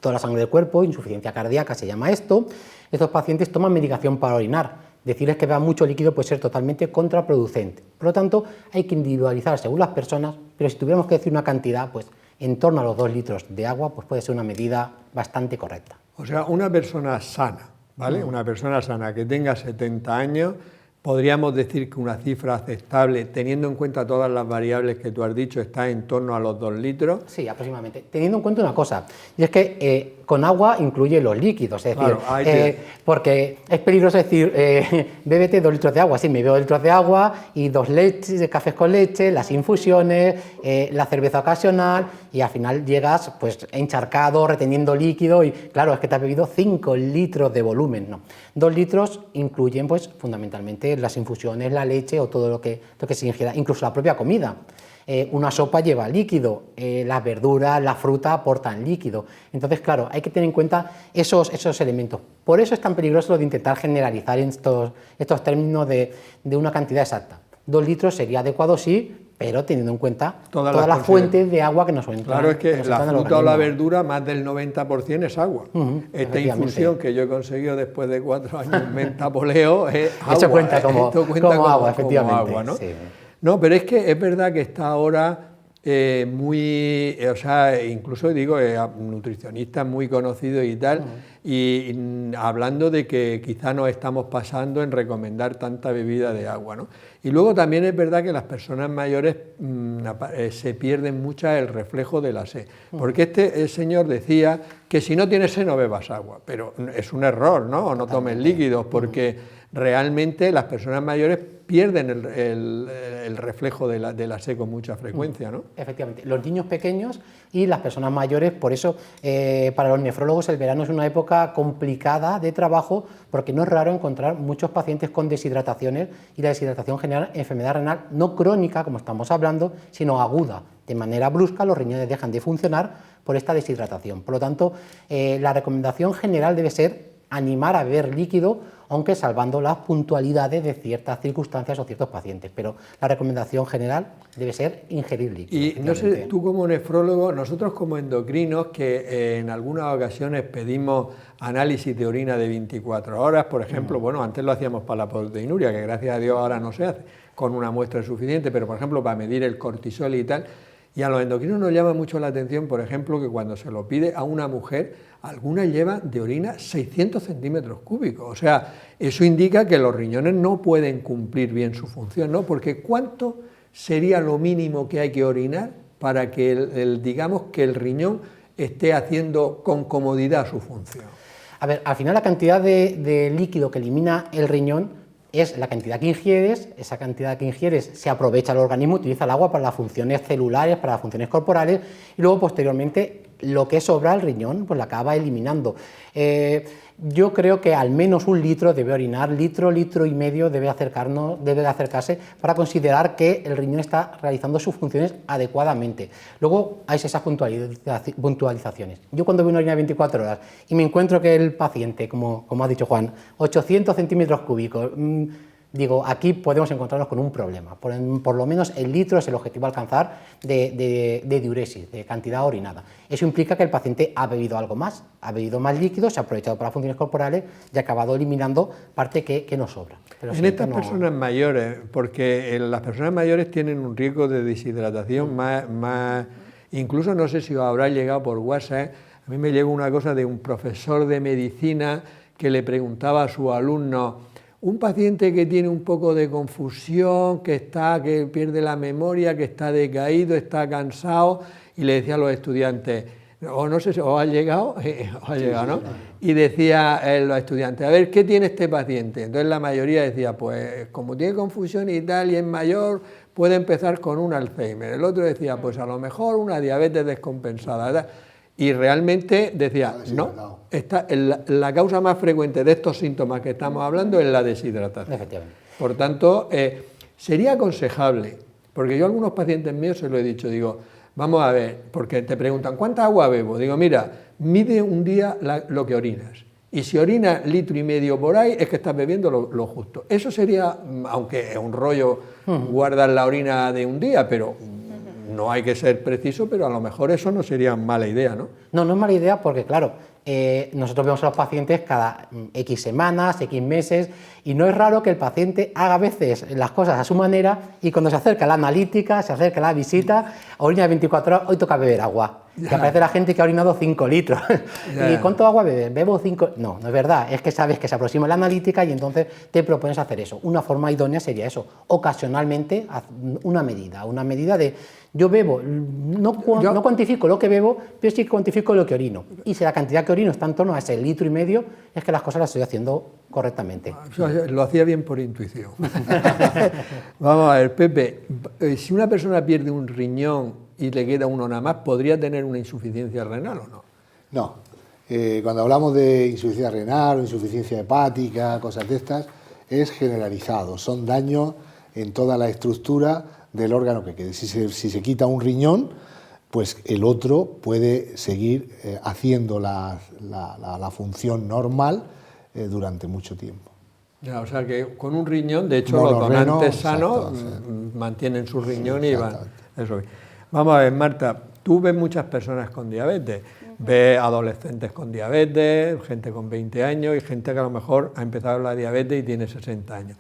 toda la sangre del cuerpo, insuficiencia cardíaca se llama esto. Estos pacientes toman medicación para orinar. Decirles que beban mucho líquido puede ser totalmente contraproducente. Por lo tanto, hay que individualizar según las personas, pero si tuviéramos que decir una cantidad, pues en torno a los 2 litros de agua, pues puede ser una medida bastante correcta. O sea, una persona sana, ¿vale? Una persona sana que tenga 70 años, podríamos decir que una cifra aceptable, teniendo en cuenta todas las variables que tú has dicho, está en torno a los 2 litros. Sí, aproximadamente. Teniendo en cuenta una cosa, y es que con agua incluye los líquidos, es decir, claro, porque es peligroso decir, bébete 2 litros de agua. Sí, me bebo 2 litros de agua y 2 leches de cafés con leche, las infusiones, la cerveza ocasional, y al final llegas pues encharcado, reteniendo líquido, y claro, es que te has bebido 5 litros de volumen. No, 2 litros incluyen pues fundamentalmente las infusiones, la leche o todo lo que se ingiera, incluso la propia comida. Una sopa lleva líquido, las verduras, la fruta aportan líquido. Entonces, claro, hay que tener en cuenta esos elementos. Por eso es tan peligroso lo de intentar generalizar estos términos de una cantidad exacta. 2 litros sería adecuado, sí, pero teniendo en cuenta todas las fuentes de agua que nos entran. Claro, es que la fruta o la verdura, más del 90% es agua. Esta infusión que yo he conseguido después de 4 años mentapoleo es agua. Eso cuenta como agua, efectivamente. Como agua, ¿no? Sí. No, pero es que es verdad que está ahora incluso digo, nutricionistas muy conocidos y tal, y hablando de que quizá nos estamos pasando en recomendar tanta bebida de agua, ¿no? Y luego también es verdad que las personas mayores se pierden mucho el reflejo de la sed, porque el señor decía que si no tienes sed no bebas agua, pero es un error, ¿no? O no tomes líquidos, porque realmente las personas mayores pierden el reflejo de la sed con mucha frecuencia, ¿no? Efectivamente, los niños pequeños y las personas mayores, por eso para los nefrólogos el verano es una época complicada de trabajo, porque no es raro encontrar muchos pacientes con deshidrataciones, y la deshidratación genera enfermedad renal no crónica, como estamos hablando, sino aguda. De manera brusca los riñones dejan de funcionar por esta deshidratación. Por lo tanto, la recomendación general debe ser animar a beber líquido, aunque salvando las puntualidades de ciertas circunstancias o ciertos pacientes, pero la recomendación general debe ser ingerir líquido. Y no sé, tú como nefrólogo, nosotros como endocrinos, que en algunas ocasiones pedimos análisis de orina de 24 horas, por ejemplo, bueno, antes lo hacíamos para la proteinuria, que gracias a Dios ahora no se hace, con una muestra suficiente, pero por ejemplo para medir el cortisol y tal. Y a los endocrinos nos llama mucho la atención, por ejemplo, que cuando se lo pide a una mujer, algunas llevan de orina 600 centímetros cúbicos. O sea, eso indica que los riñones no pueden cumplir bien su función, ¿no? Porque ¿cuánto sería lo mínimo que hay que orinar para que digamos que el riñón esté haciendo con comodidad su función? A ver, al final la cantidad de líquido que elimina el riñón es la cantidad que ingieres. Esa cantidad que ingieres se aprovecha el organismo, utiliza el agua para las funciones celulares, para las funciones corporales, y luego posteriormente lo que sobra el riñón pues lo acaba eliminando. Yo creo que al menos 1 litro debe orinar, litro y medio debe acercarse para considerar que el riñón está realizando sus funciones adecuadamente. Luego hay esas puntualizaciones. Yo cuando veo una orina de 24 horas y me encuentro que el paciente, como ha dicho Juan, 800 centímetros cúbicos, digo, aquí podemos encontrarnos con un problema. Por lo menos el litro es el objetivo a alcanzar de diuresis, de cantidad orinada. Eso implica que el paciente ha bebido algo más, ha bebido más líquido, se ha aprovechado para funciones corporales y ha acabado eliminando parte que nos sobra. Pero en estas personas mayores, porque las personas mayores tienen un riesgo de deshidratación más, incluso no sé si os habrá llegado por WhatsApp, a mí me llegó una cosa de un profesor de medicina que le preguntaba a sus alumnos: un paciente que tiene un poco de confusión, que pierde la memoria, que está decaído, está cansado, y le decía a los estudiantes, o no sé si os ha llegado, ¿no? Y decía los estudiantes, a ver, ¿qué tiene este paciente? Entonces la mayoría decía, pues como tiene confusión y tal, y es mayor, puede empezar con un Alzheimer. El otro decía, pues a lo mejor una diabetes descompensada, ¿verdad? Y realmente decía, no, la causa más frecuente de estos síntomas que estamos hablando es la deshidratación. Efectivamente. Por tanto, sería aconsejable, porque yo a algunos pacientes míos se lo he dicho, digo, vamos a ver, porque te preguntan, ¿cuánta agua bebo? Digo, mira, mide un día lo que orinas, y si orinas 1,5 litros por ahí, es que estás bebiendo lo justo. Eso sería, aunque es un rollo guardar la orina de un día, pero no hay que ser preciso, pero a lo mejor eso no sería mala idea, ¿no? No, no es mala idea porque, claro, nosotros vemos a los pacientes cada X semanas, X meses, y no es raro que el paciente haga a veces las cosas a su manera y cuando se acerca la analítica, se acerca la visita, orina 24 horas, hoy toca beber agua. Y aparece la gente que ha orinado 5 litros. ¿Y cuánto agua bebes? Bebo 5. No, no es verdad, es que sabes que se aproxima la analítica y entonces te propones hacer eso. Una forma idónea sería eso, ocasionalmente una medida de yo bebo, no cuantifico lo que bebo, pero sí cuantifico lo que orino. Y si la cantidad que orino está en torno a ese 1,5 litros, es que las cosas las estoy haciendo correctamente. Lo hacía bien por intuición. Vamos a ver, Pepe, si una persona pierde un riñón y le queda uno nada más, ¿podría tener una insuficiencia renal o no? No. Cuando hablamos de insuficiencia renal o insuficiencia hepática, cosas de estas, es generalizado. Son daños en toda la estructura del órgano que quede. Si se quita un riñón, pues el otro puede seguir haciendo la función normal durante mucho tiempo. Ya, o sea que con un riñón, de hecho los donantes sanos mantienen su riñón y van. Eso. Vamos a ver, Marta, tú ves muchas personas con diabetes, ves adolescentes con diabetes, gente con 20 años y gente que a lo mejor ha empezado la diabetes y tiene 60 años.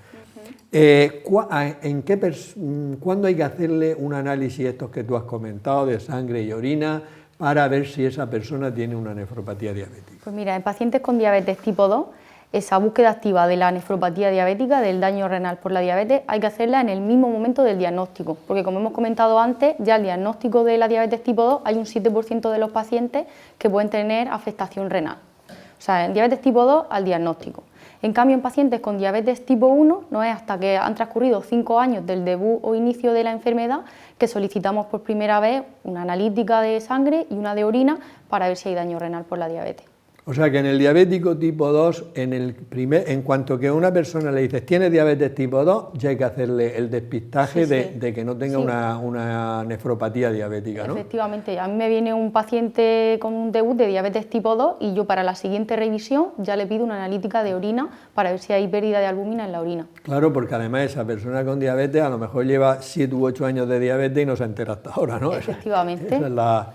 ¿Cuándo hay que hacerle un análisis estos que tú has comentado de sangre y orina para ver si esa persona tiene una nefropatía diabética? Pues mira, en pacientes con diabetes tipo 2, esa búsqueda activa de la nefropatía diabética, del daño renal por la diabetes, hay que hacerla en el mismo momento del diagnóstico, porque como hemos comentado antes, ya el diagnóstico de la diabetes tipo 2 hay un 7% de los pacientes que pueden tener afectación renal. O sea, en diabetes tipo 2 al diagnóstico. En cambio, en pacientes con diabetes tipo 1, no es hasta que han transcurrido 5 años del debut o inicio de la enfermedad que solicitamos por primera vez una analítica de sangre y una de orina para ver si hay daño renal por la diabetes. O sea que en el diabético tipo 2, en cuanto que a una persona le dices ¿tiene diabetes tipo 2? Ya hay que hacerle el despistaje de que no tenga una nefropatía diabética, ¿no? Efectivamente, a mí me viene un paciente con un debut de diabetes tipo 2 y yo para la siguiente revisión ya le pido una analítica de orina para ver si hay pérdida de albúmina en la orina. Claro, porque además esa persona con diabetes a lo mejor lleva 7 u 8 años de diabetes y no se entera hasta ahora, ¿no? Efectivamente. Esa es la...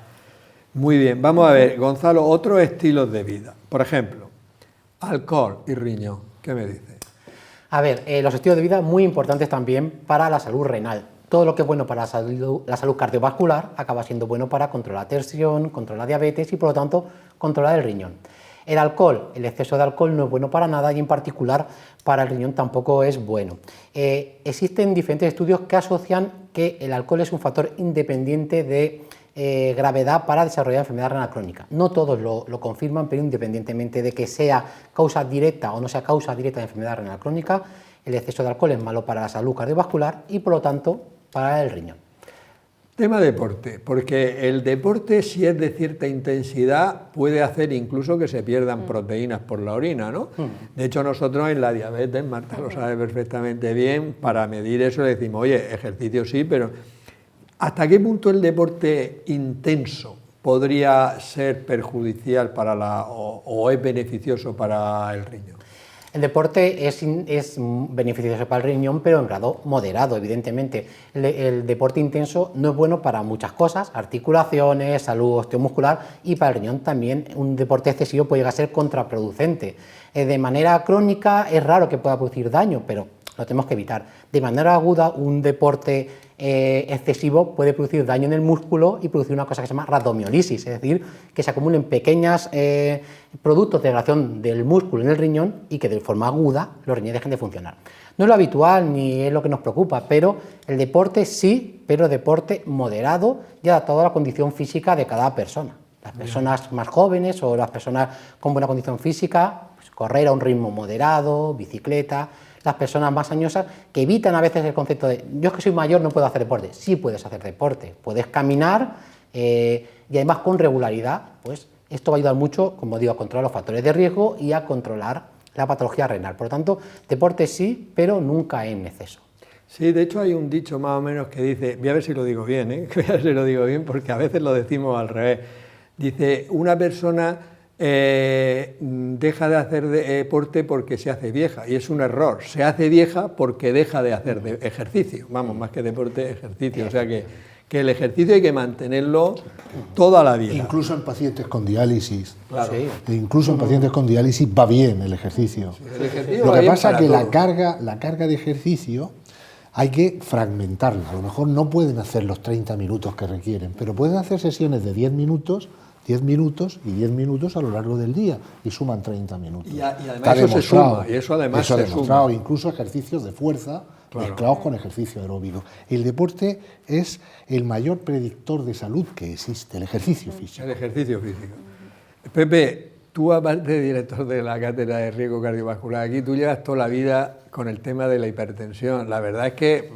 Muy bien, vamos a ver, Gonzalo, otros estilos de vida. Por ejemplo, alcohol y riñón, ¿qué me dices? A ver, los estilos de vida muy importantes también para la salud renal. Todo lo que es bueno para la salud cardiovascular acaba siendo bueno para controlar la tensión, controlar la diabetes y por lo tanto controlar el riñón. El alcohol, el exceso de alcohol no es bueno para nada y en particular para el riñón tampoco es bueno. Existen diferentes estudios que asocian que el alcohol es un factor independiente de gravedad para desarrollar enfermedad renal crónica. No todos lo confirman, pero independientemente de que sea causa directa o no sea causa directa de enfermedad renal crónica, el exceso de alcohol es malo para la salud cardiovascular y por lo tanto para el riñón. Tema deporte, porque el deporte, si es de cierta intensidad, puede hacer incluso que se pierdan proteínas por la orina, ¿no? De hecho, nosotros en la diabetes, Marta lo sabe perfectamente bien, para medir eso le decimos, oye, ejercicio sí, pero ¿hasta qué punto el deporte intenso podría ser perjudicial para o es beneficioso para el riñón? El deporte es beneficioso para el riñón, pero en grado moderado, evidentemente. El deporte intenso no es bueno para muchas cosas, articulaciones, salud osteomuscular, y para el riñón también un deporte excesivo puede llegar a ser contraproducente. De manera crónica es raro que pueda producir daño, pero lo tenemos que evitar. De manera aguda, un deporte excesivo puede producir daño en el músculo y producir una cosa que se llama rhabdomiólisis, es decir, que se acumulen pequeños productos de degradación del músculo en el riñón y que de forma aguda los riñones dejen de funcionar. No es lo habitual ni es lo que nos preocupa, pero el deporte sí, pero deporte moderado y adaptado a la condición física de cada persona. Las personas más jóvenes o las personas con buena condición física, pues correr a un ritmo moderado, bicicleta. Las personas más añosas que evitan a veces el concepto de yo es que soy mayor, no puedo hacer deporte. Sí puedes hacer deporte, puedes caminar y además con regularidad, pues esto va a ayudar mucho, como digo, a controlar los factores de riesgo y a controlar la patología renal. Por lo tanto, deporte sí, pero nunca en exceso. Sí, de hecho hay un dicho más o menos que dice, voy a ver si lo digo bien, voy a ver si lo digo bien, porque a veces lo decimos al revés. Dice, una persona deja de hacer deporte porque se hace vieja, y es un error. Se hace vieja porque deja de hacer ejercicio, vamos, más que deporte, ejercicio. O sea que el ejercicio hay que mantenerlo toda la vida. Incluso en pacientes con diálisis. Claro. Sí. Incluso en pacientes con diálisis va bien el ejercicio. Sí, el ejercicio Lo va que bien pasa es para que todo. la carga de ejercicio hay que fragmentarla. A lo mejor no pueden hacer los 30 minutos que requieren, pero pueden hacer sesiones de 10 minutos y 10 minutos a lo largo del día y suman 30 minutos. Y además eso se suma, y eso además se suma. Incluso ejercicios de fuerza mezclados con ejercicio aeróbico. El deporte es el mayor predictor de salud que existe, el ejercicio físico. El ejercicio físico. Pepe, tú aparte de director de la cátedra de riesgo cardiovascular aquí, tú llevas toda la vida con el tema de la hipertensión. La verdad es que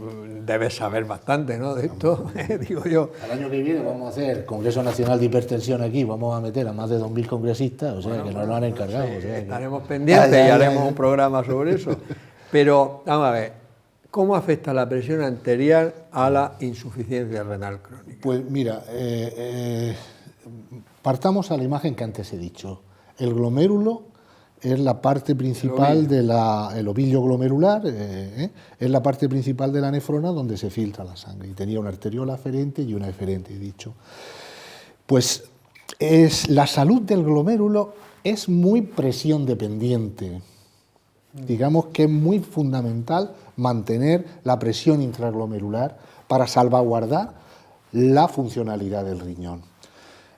debes saber bastante, ¿no?, de esto, digo yo. El año que viene vamos a hacer Congreso Nacional de Hipertensión aquí, vamos a meter a más de 2.000 congresistas, o sea, que nos lo han encargado. Sí, o sea, estaremos pendientes y haremos un programa sobre eso. Pero, vamos a ver, ¿cómo afecta la presión arterial a la insuficiencia renal crónica? Pues mira, partamos a la imagen que antes he dicho. El glomérulo es la parte principal el ovillo glomerular, es la parte principal de la nefrona donde se filtra la sangre. Y tenía una arteriola aferente y una eferente, he dicho. Pues la salud del glomérulo es muy presión dependiente. Digamos que es muy fundamental mantener la presión intraglomerular para salvaguardar la funcionalidad del riñón.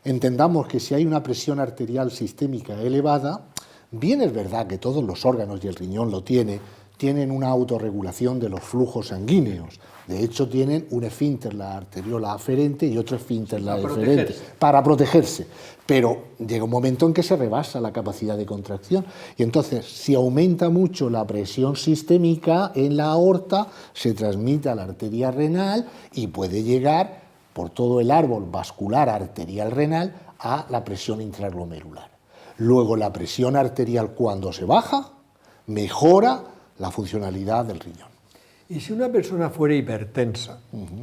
Entendamos que si hay una presión arterial sistémica elevada, bien es verdad que todos los órganos, y el riñón lo tienen una autorregulación de los flujos sanguíneos. De hecho, tienen un esfínter, la arteriola aferente, y otro esfínter, la deferente, para protegerse. Pero llega un momento en que se rebasa la capacidad de contracción. Y entonces, si aumenta mucho la presión sistémica en la aorta, se transmite a la arteria renal y puede llegar por todo el árbol vascular arterial renal a la presión intraglomerular. Luego, la presión arterial, cuando se baja, mejora la funcionalidad del riñón. Y si una persona fuera hipertensa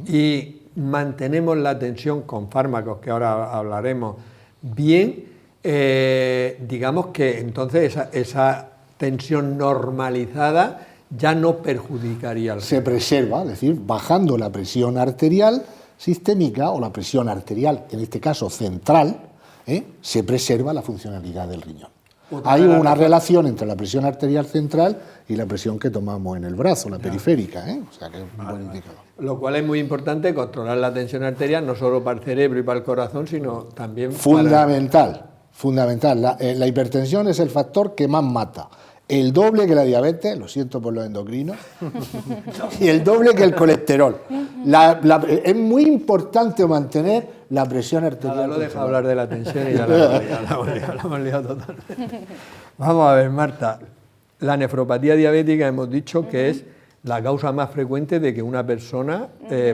y mantenemos la tensión con fármacos, que ahora hablaremos, bien, digamos que entonces esa tensión normalizada ya no perjudicaría al riñón. Se preserva, es decir, bajando la presión arterial sistémica o la presión arterial, en este caso central, se preserva la funcionalidad del riñón. Hay una relación entre la presión arterial central y la presión que tomamos en el brazo, la periférica, o sea que es un buen indicador. Lo cual es muy importante, controlar la tensión arterial, no solo para el cerebro y para el corazón, sino también fundamental. La hipertensión es el factor que más mata. El doble que la diabetes, lo siento por los endocrinos, y el doble que el colesterol. Es muy importante mantener la presión arterial. Nada, no deja hablar de la tensión y ya la hemos liado totalmente. Vamos a ver, Marta, la nefropatía diabética hemos dicho que es la causa más frecuente de que una persona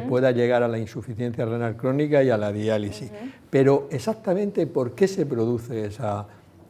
pueda llegar a la insuficiencia renal crónica y a la diálisis. Pero exactamente ¿por qué se produce esa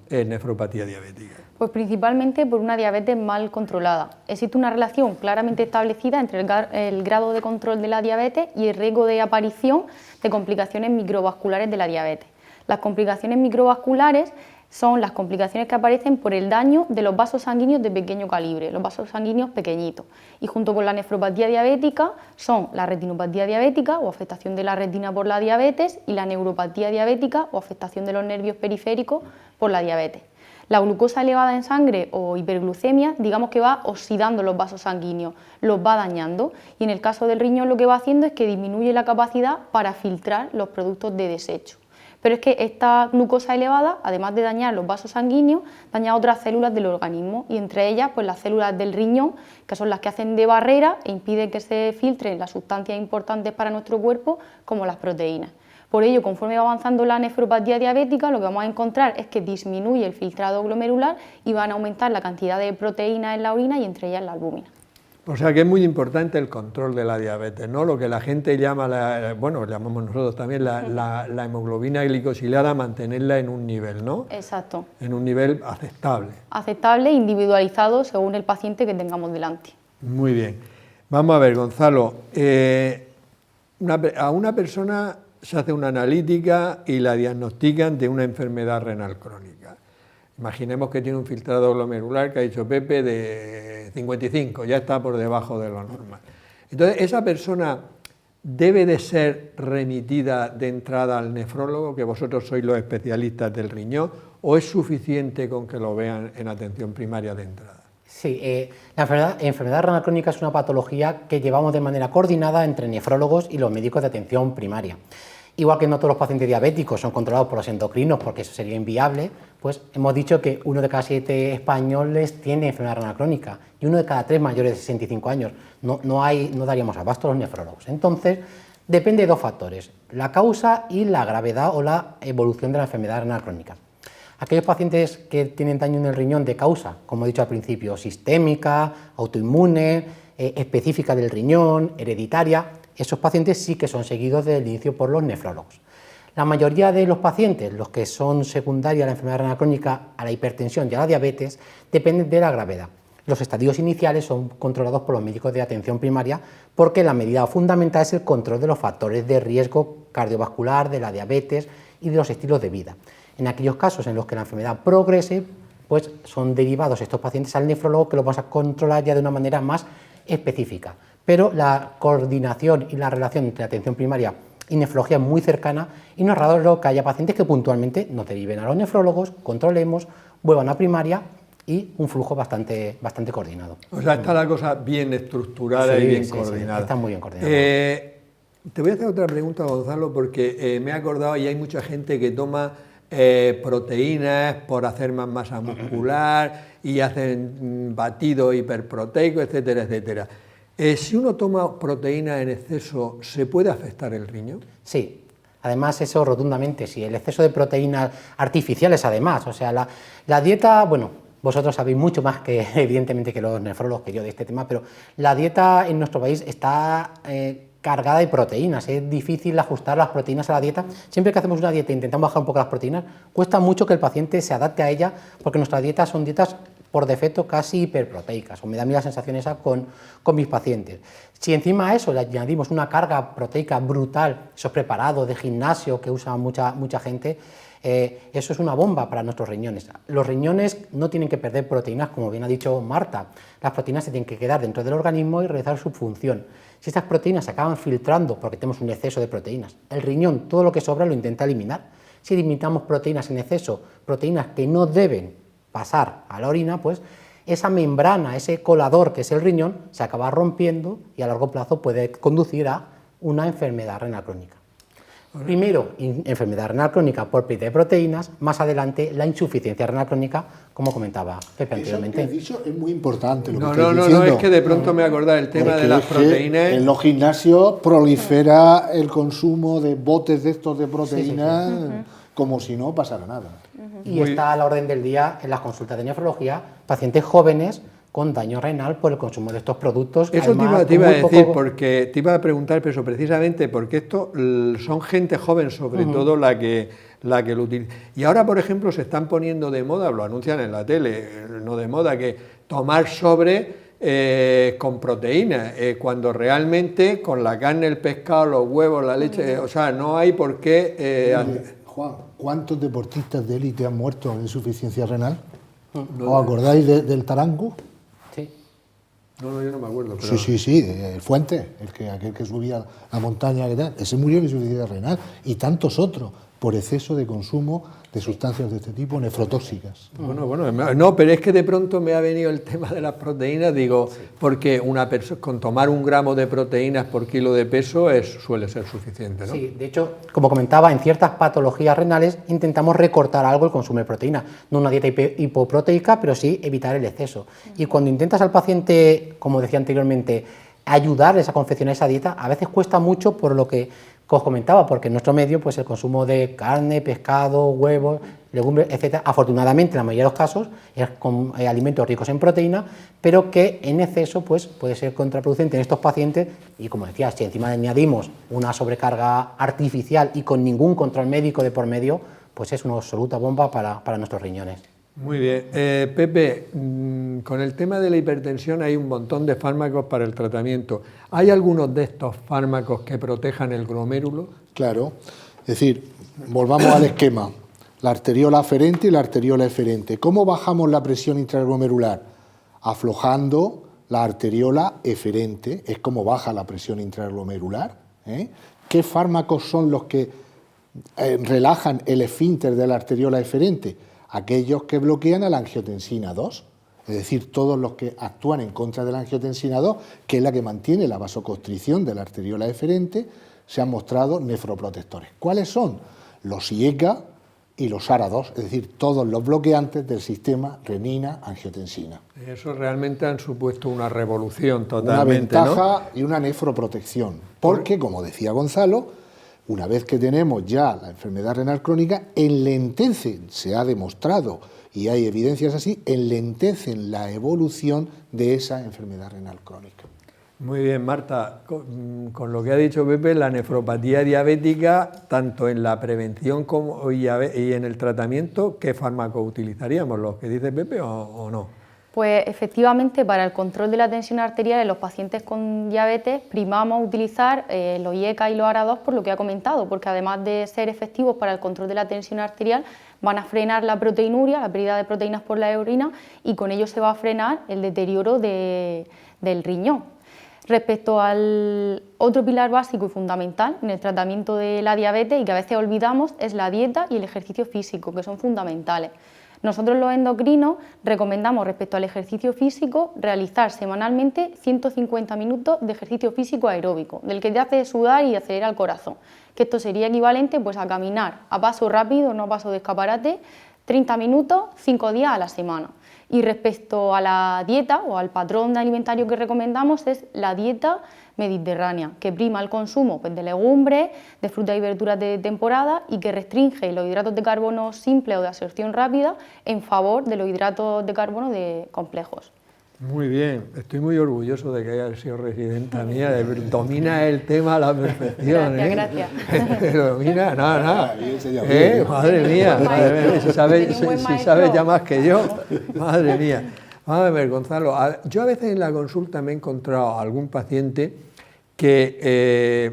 nefropatía diabética? Pues principalmente por una diabetes mal controlada. Existe una relación claramente establecida entre el grado de control de la diabetes y el riesgo de aparición de complicaciones microvasculares de la diabetes. Las complicaciones microvasculares son las complicaciones que aparecen por el daño de los vasos sanguíneos de pequeño calibre, los vasos sanguíneos pequeñitos. Y junto con la nefropatía diabética son la retinopatía diabética o afectación de la retina por la diabetes y la neuropatía diabética o afectación de los nervios periféricos por la diabetes. La glucosa elevada en sangre o hiperglucemia, digamos que va oxidando los vasos sanguíneos, los va dañando, y en el caso del riñón lo que va haciendo es que disminuye la capacidad para filtrar los productos de desecho. Pero es que esta glucosa elevada, además de dañar los vasos sanguíneos, daña otras células del organismo, y entre ellas pues las células del riñón, que son las que hacen de barrera e impiden que se filtren las sustancias importantes para nuestro cuerpo, como las proteínas. Por ello, conforme va avanzando la nefropatía diabética, lo que vamos a encontrar es que disminuye el filtrado glomerular y van a aumentar la cantidad de proteínas en la orina y entre ellas la albúmina. O sea que es muy importante el control de la diabetes, ¿no? Lo que la gente llama, bueno, llamamos nosotros también la hemoglobina glicosilada, mantenerla en un nivel, ¿no? Exacto. En un nivel aceptable. Aceptable, individualizado según el paciente que tengamos delante. Muy bien. Vamos a ver, Gonzalo, a una persona se hace una analítica y la diagnostican de una enfermedad renal crónica. Imaginemos que tiene un filtrado glomerular, que ha dicho Pepe, de 55, ya está por debajo de lo normal. Entonces, esa persona debe de ser remitida de entrada al nefrólogo, que vosotros sois los especialistas del riñón, ¿o es suficiente con que lo vean en atención primaria de entrada? Sí, la enfermedad renal crónica es una patología que llevamos de manera coordinada entre nefrólogos y los médicos de atención primaria. Igual que no todos los pacientes diabéticos son controlados por los endocrinos, porque eso sería inviable, pues hemos dicho que 1 de cada 7 españoles tiene enfermedad renal crónica y 1 de cada 3 mayores de 65 años. No daríamos abasto a los nefrólogos. Entonces, depende de 2 factores, la causa y la gravedad o la evolución de la enfermedad renal crónica. Aquellos pacientes que tienen daño en el riñón de causa, como he dicho al principio, sistémica, autoinmune, específica del riñón, hereditaria, esos pacientes sí que son seguidos desde el inicio por los nefrólogos. La mayoría de los pacientes, los que son secundarios a la enfermedad renal crónica, a la hipertensión y a la diabetes, dependen de la gravedad. Los estadios iniciales son controlados por los médicos de atención primaria porque la medida fundamental es el control de los factores de riesgo cardiovascular, de la diabetes y de los estilos de vida. En aquellos casos en los que la enfermedad progrese, pues son derivados estos pacientes al nefrólogo, que los vamos a controlar ya de una manera más específica. Pero la coordinación y la relación entre atención primaria y nefrología es muy cercana y no es raro que haya pacientes que puntualmente nos deriven a los nefrólogos, controlemos, vuelvan a primaria y un flujo bastante coordinado. O sea, está la cosa bien estructurada y bien coordinada. Sí, está muy bien coordinada. Te voy a hacer otra pregunta, Gonzalo, porque me he acordado y hay mucha gente que toma proteínas por hacer más masa muscular y hacen batido hiperproteico, etcétera, etcétera. Si uno toma proteína en exceso, ¿se puede afectar el riñón? Sí, además eso rotundamente, sí, el exceso de proteínas artificiales además, o sea, la dieta, bueno, vosotros sabéis mucho más que evidentemente que los nefrólogos que yo de este tema, pero la dieta en nuestro país está cargada de proteínas, es difícil ajustar las proteínas a la dieta. Siempre que hacemos una dieta e intentamos bajar un poco las proteínas, cuesta mucho que el paciente se adapte a ella, porque nuestras dietas son dietas por defecto casi hiperproteicas, o me da a mí la sensación esa con mis pacientes. Si encima a eso le añadimos una carga proteica brutal, esos preparados de gimnasio que usa mucha gente, eso es una bomba para nuestros riñones. Los riñones no tienen que perder proteínas, como bien ha dicho Marta, las proteínas se tienen que quedar dentro del organismo y realizar su función. Si estas proteínas se acaban filtrando porque tenemos un exceso de proteínas, el riñón todo lo que sobra lo intenta eliminar. Si eliminamos proteínas en exceso, proteínas que no deben pasar a la orina, pues esa membrana, ese colador que es el riñón, se acaba rompiendo y a largo plazo puede conducir a una enfermedad renal crónica. Primero, enfermedad renal crónica por pérdida de proteínas, más adelante la insuficiencia renal crónica, como comentaba Pepe anteriormente. Eso que he dicho es muy importante. No, es que de pronto me he acordado del tema de las proteínas. En los gimnasios prolifera el consumo de botes de estos de proteínas como si no pasara nada. Y está a la orden del día en las consultas de nefrología pacientes jóvenes con daño renal por el consumo de estos productos. Eso además, te iba a muy decir, poco... porque te iba a preguntar, pero precisamente porque esto son gente joven, sobre todo la que lo utiliza. Y ahora, por ejemplo, se están poniendo de moda, lo anuncian en la tele, no de moda, que tomar sobre con proteínas, cuando realmente con la carne, el pescado, los huevos, la leche, o sea, no hay por qué... Juan, ¿cuántos deportistas de élite han muerto de insuficiencia renal? ¿Os acordáis del Tarango? Sí. No, yo no me acuerdo. Pero... Sí, el Fuente, aquel que subía la montaña, que tal, ese murió de insuficiencia renal, y tantos otros, por exceso de consumo de sustancias de este tipo, nefrotóxicas. Bueno, no, pero es que de pronto me ha venido el tema de las proteínas, digo, porque una persona con tomar 1 gramo de proteínas por kilo de peso suele ser suficiente, ¿no? Sí, de hecho, como comentaba, en ciertas patologías renales intentamos recortar algo el consumo de proteína, no una dieta hipoproteica, pero sí evitar el exceso. Y cuando intentas al paciente, como decía anteriormente, ayudarles a confeccionar esa dieta, a veces cuesta mucho por lo que os comentaba, porque en nuestro medio pues el consumo de carne, pescado, huevos, legumbres, etcétera, afortunadamente en la mayoría de los casos es con alimentos ricos en proteína, pero que en exceso pues puede ser contraproducente en estos pacientes, y como decía, si encima añadimos una sobrecarga artificial y con ningún control médico de por medio, pues es una absoluta bomba para nuestros riñones. Muy bien. Pepe, con el tema de la hipertensión hay un montón de fármacos para el tratamiento. ¿Hay algunos de estos fármacos que protejan el glomérulo? Claro. Es decir, volvamos al esquema. La arteriola aferente y la arteriola eferente. ¿Cómo bajamos la presión intraglomerular? Aflojando la arteriola eferente. Es como baja la presión intraglomerular. ¿Qué fármacos son los que relajan el esfínter de la arteriola eferente? Aquellos que bloquean a la angiotensina 2, es decir, todos los que actúan en contra de la angiotensina 2, que es la que mantiene la vasoconstricción de la arteriola eferente, se han mostrado nefroprotectores. ¿Cuáles son? Los IECA y los ARA2, es decir, todos los bloqueantes del sistema renina-angiotensina. Eso realmente han supuesto una revolución totalmente, una ventaja, ¿no? Y una nefroprotección, porque, como decía Gonzalo, una vez que tenemos ya la enfermedad renal crónica, enlentecen, se ha demostrado, y hay evidencias así, enlentecen la evolución de esa enfermedad renal crónica. Muy bien, Marta, con lo que ha dicho Pepe, la nefropatía diabética, tanto en la prevención como y en el tratamiento, ¿qué fármacos utilizaríamos? ¿Los que dice Pepe o no? Pues efectivamente, para el control de la tensión arterial en los pacientes con diabetes primamos utilizar los IECA y los ARA2 por lo que ha comentado, porque además de ser efectivos para el control de la tensión arterial van a frenar la proteinuria, la pérdida de proteínas por la orina, y con ello se va a frenar el deterioro del riñón. Respecto al otro pilar básico y fundamental en el tratamiento de la diabetes y que a veces olvidamos es la dieta y el ejercicio físico, que son fundamentales. Nosotros los endocrinos recomendamos respecto al ejercicio físico realizar semanalmente 150 minutos de ejercicio físico aeróbico, del que te hace sudar y acelera el corazón, que esto sería equivalente pues, a caminar a paso rápido, no a paso de escaparate, 30 minutos, 5 días a la semana. Y respecto a la dieta o al patrón alimentario que recomendamos es la dieta mediterránea, que prima el consumo pues, de legumbres, de frutas y verduras de temporada y que restringe los hidratos de carbono simples o de absorción rápida en favor de los hidratos de carbono complejos. Muy bien, estoy muy orgulloso de que haya sido residenta mía, domina el tema a la perfección. Gracias. Domina, nada. Madre mía, si sabes ya más que yo, madre mía. Vamos a ver, Gonzalo, yo a veces en la consulta me he encontrado a algún paciente que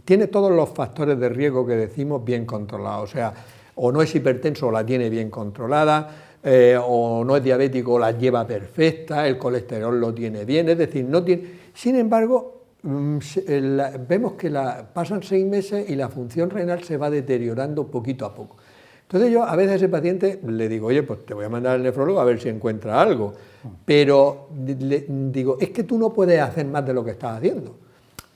tiene todos los factores de riesgo que decimos bien controlados, o sea, o no es hipertenso o la tiene bien controlada, o no es diabético o la lleva perfecta, el colesterol lo tiene bien, es decir, no tiene... Sin embargo, vemos que pasan 6 meses y la función renal se va deteriorando poquito a poco. Entonces yo a veces a ese paciente le digo, oye, pues te voy a mandar al nefrólogo a ver si encuentra algo, pero le digo, es que tú no puedes hacer más de lo que estás haciendo.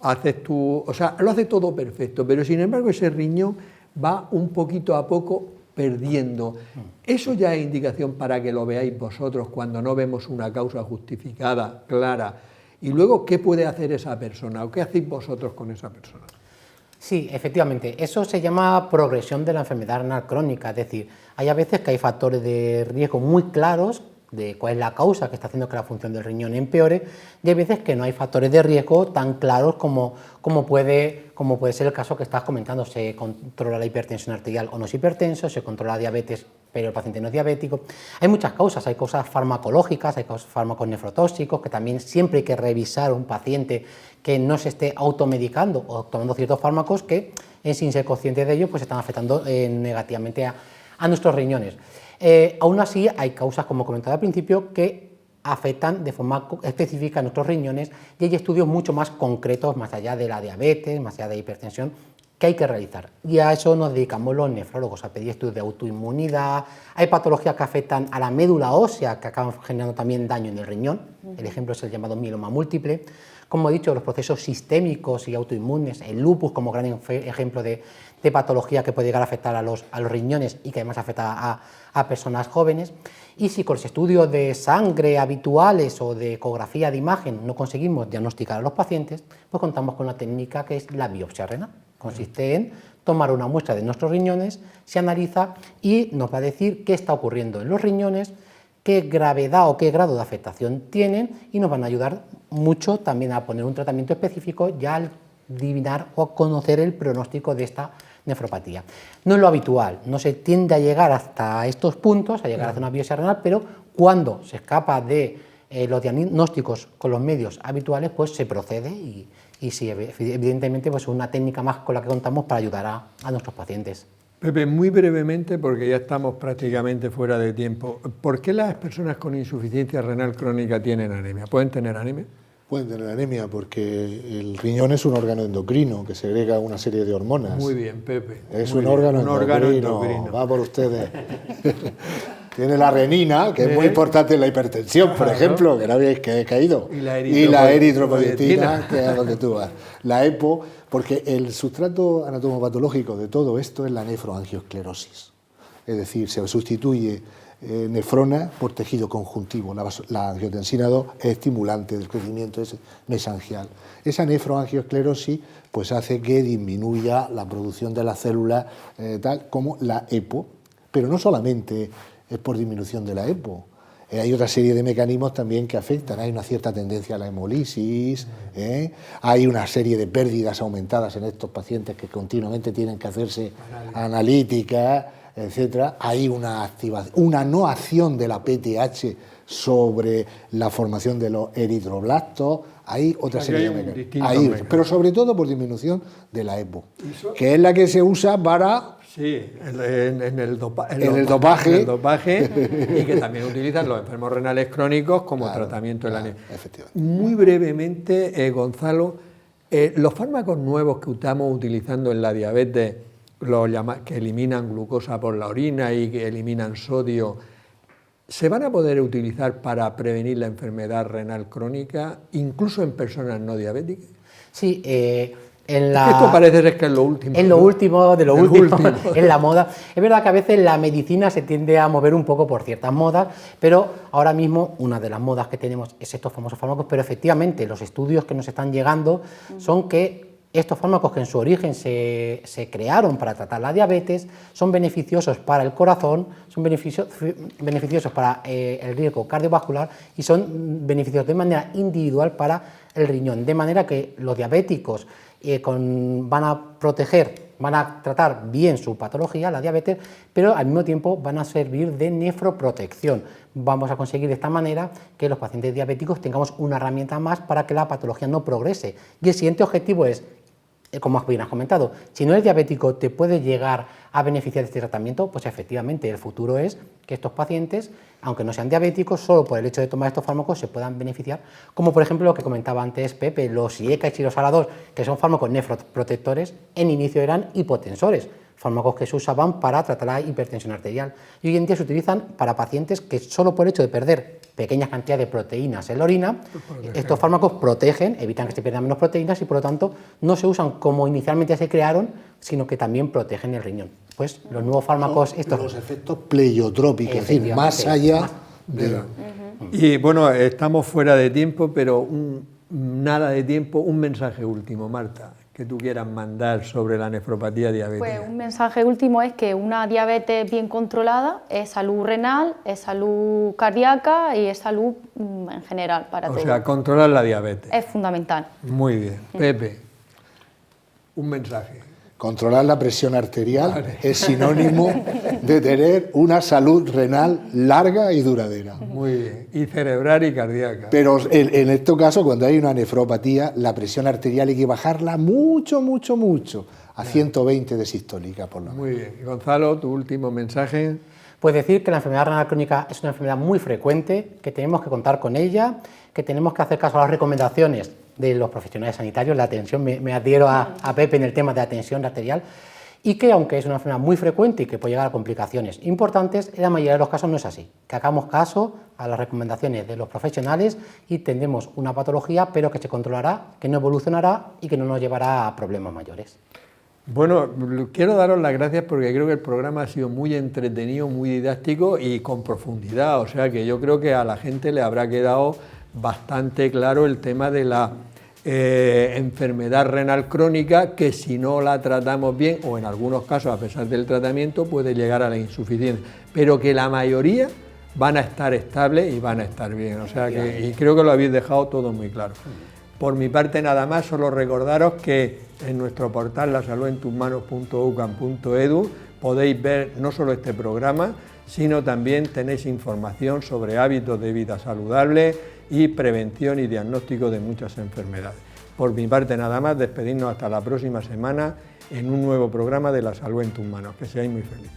O sea, lo hace todo perfecto, pero sin embargo ese riñón va un poquito a poco perdiendo. Eso ya es indicación para que lo veáis vosotros cuando no vemos una causa justificada, clara. Y luego, ¿qué puede hacer esa persona o qué hacéis vosotros con esa persona? Sí, efectivamente, eso se llama progresión de la enfermedad renal crónica, es decir, hay a veces que hay factores de riesgo muy claros de cuál es la causa que está haciendo que la función del riñón empeore, y hay veces que no hay factores de riesgo tan claros como puede ser el caso que estás comentando. Se controla la hipertensión arterial o no es hipertenso, se controla la diabetes pero el paciente no es diabético. Hay muchas causas, hay causas farmacológicas, hay fármacos nefrotóxicos, que también siempre hay que revisar a un paciente que no se esté automedicando o tomando ciertos fármacos que, sin ser conscientes de ello, pues están afectando negativamente a nuestros riñones. Aún así, hay causas, como comentaba al principio, que afectan de forma específica a nuestros riñones, y hay estudios mucho más concretos, más allá de la diabetes, más allá de la hipertensión, que hay que realizar. Y a eso nos dedicamos los nefrólogos, a pedir estudios de autoinmunidad. Hay patologías que afectan a la médula ósea, que acaban generando también daño en el riñón. El ejemplo es el llamado mieloma múltiple. Como he dicho, los procesos sistémicos y autoinmunes, el lupus como gran ejemplo de patología que puede llegar a afectar a los riñones y que además afecta a personas jóvenes. Y si con los estudios de sangre habituales o de ecografía de imagen no conseguimos diagnosticar a los pacientes, pues contamos con una técnica que es la biopsia renal. Consiste en tomar una muestra de nuestros riñones, se analiza y nos va a decir qué está ocurriendo en los riñones, qué gravedad o qué grado de afectación tienen, y nos van a ayudar mucho también a poner un tratamiento específico y a adivinar o a conocer el pronóstico de esta nefropatía. No es lo habitual, no se tiende a llegar hasta estos puntos, a llegar a hacer una biopsia renal, pero cuando se escapa de los diagnósticos con los medios habituales, pues se procede y sí, evidentemente, pues es una técnica más con la que contamos para ayudar a nuestros pacientes. Pepe, muy brevemente, porque ya estamos prácticamente fuera de tiempo, ¿por qué las personas con insuficiencia renal crónica tienen anemia? ¿Pueden tener anemia? Pueden tener anemia porque el riñón es un órgano endocrino que segrega una serie de hormonas. Muy bien, Pepe. Es un órgano endocrino. Va por ustedes. Tiene la renina, que es muy importante en la hipertensión, por ejemplo, que no habéis caído. Y la eritropoyetina, que es lo que tú vas. La EPO, porque el sustrato anatomopatológico de todo esto es la nefroangiosclerosis. Es decir, se sustituye nefrona por tejido conjuntivo. La angiotensina 2 es estimulante del crecimiento mesangial. Esa nefroangiosclerosis pues hace que disminuya la producción de las células tal como la EPO, pero no solamente es por disminución de la EPO. Hay otra serie de mecanismos también que afectan. Hay una cierta tendencia a la hemolisis, hay una serie de pérdidas aumentadas en estos pacientes que continuamente tienen que hacerse analíticas, etcétera. Hay una no acción de la PTH sobre la formación de los eritroblastos. Hay otra serie de mecanismos. Pero sobre todo por disminución de la EPO, que es la que se usa para... Sí, en el dopaje y que también utilizan los enfermos renales crónicos como tratamiento de la anemia. Muy brevemente, Gonzalo, los fármacos nuevos que estamos utilizando en la diabetes, que eliminan glucosa por la orina y que eliminan sodio, ¿se van a poder utilizar para prevenir la enfermedad renal crónica, incluso en personas no diabéticas? Sí, esto parece ser que es lo último. Es lo último de lo último en la moda. Es verdad que a veces la medicina se tiende a mover un poco por ciertas modas, pero ahora mismo una de las modas que tenemos es estos famosos fármacos, pero efectivamente los estudios que nos están llegando son que estos fármacos que en su origen se crearon para tratar la diabetes son beneficiosos para el corazón, son beneficiosos para el riesgo cardiovascular y son beneficiosos de manera individual para el riñón, de manera que los diabéticos van a tratar bien su patología, la diabetes, pero al mismo tiempo van a servir de nefroprotección. Vamos a conseguir de esta manera que los pacientes diabéticos tengamos una herramienta más para que la patología no progrese. Y el siguiente objetivo es, como bien has comentado, si no eres diabético, ¿te puede llegar a beneficiar de este tratamiento? Pues efectivamente, el futuro es que estos pacientes, aunque no sean diabéticos, solo por el hecho de tomar estos fármacos se puedan beneficiar, como por ejemplo lo que comentaba antes Pepe, los IECAX y los ALA2, que son fármacos nefroprotectores, en inicio eran hipotensores, fármacos que se usaban para tratar la hipertensión arterial. Y hoy en día se utilizan para pacientes que solo por el hecho de perder pequeñas cantidades de proteínas en la orina, estos fármacos protegen, evitan que se pierdan menos proteínas y por lo tanto no se usan como inicialmente se crearon, sino que también protegen el riñón. Pues los nuevos fármacos... los efectos pleiotrópicos, es decir, más allá de... Y bueno, estamos fuera de tiempo, pero nada de tiempo, un mensaje último, Marta. que tú quieras mandar sobre la nefropatía diabética? Pues un mensaje último es que una diabetes bien controlada es salud renal, es salud cardíaca y es salud en general para todos. O sea, controlar la diabetes. Es fundamental. Muy bien. Pepe, un mensaje. Controlar la presión arterial es sinónimo de tener una salud renal larga y duradera. Muy bien. Y cerebral y cardíaca. Pero en este caso, cuando hay una nefropatía, la presión arterial hay que bajarla mucho, mucho, mucho, a 120 de sistólica por lo menos. Muy bien. Gonzalo, tu último mensaje. Pues decir que la enfermedad renal crónica es una enfermedad muy frecuente, que tenemos que contar con ella, que tenemos que hacer caso a las recomendaciones de los profesionales sanitarios, la atención, me adhiero a Pepe en el tema de la tensión arterial, y que aunque es una enfermedad muy frecuente y que puede llegar a complicaciones importantes, en la mayoría de los casos no es así, que hagamos caso a las recomendaciones de los profesionales y tendremos una patología, pero que se controlará, que no evolucionará y que no nos llevará a problemas mayores. Bueno, quiero daros las gracias porque creo que el programa ha sido muy entretenido, muy didáctico y con profundidad, o sea que yo creo que a la gente le habrá quedado bastante claro el tema de la enfermedad renal crónica, que si no la tratamos bien, o en algunos casos a pesar del tratamiento, puede llegar a la insuficiencia, pero que la mayoría van a estar estables y van a estar bien, o sea que, y creo que lo habéis dejado todo muy claro. Por mi parte nada más, solo recordaros que en nuestro portal lasaludenttusmanos.ucam.edu podéis ver no solo este programa, sino también tenéis información sobre hábitos de vida saludable y prevención y diagnóstico de muchas enfermedades. Por mi parte nada más, despedirnos hasta la próxima semana en un nuevo programa de La Salud en tus Manos. Que seáis muy felices.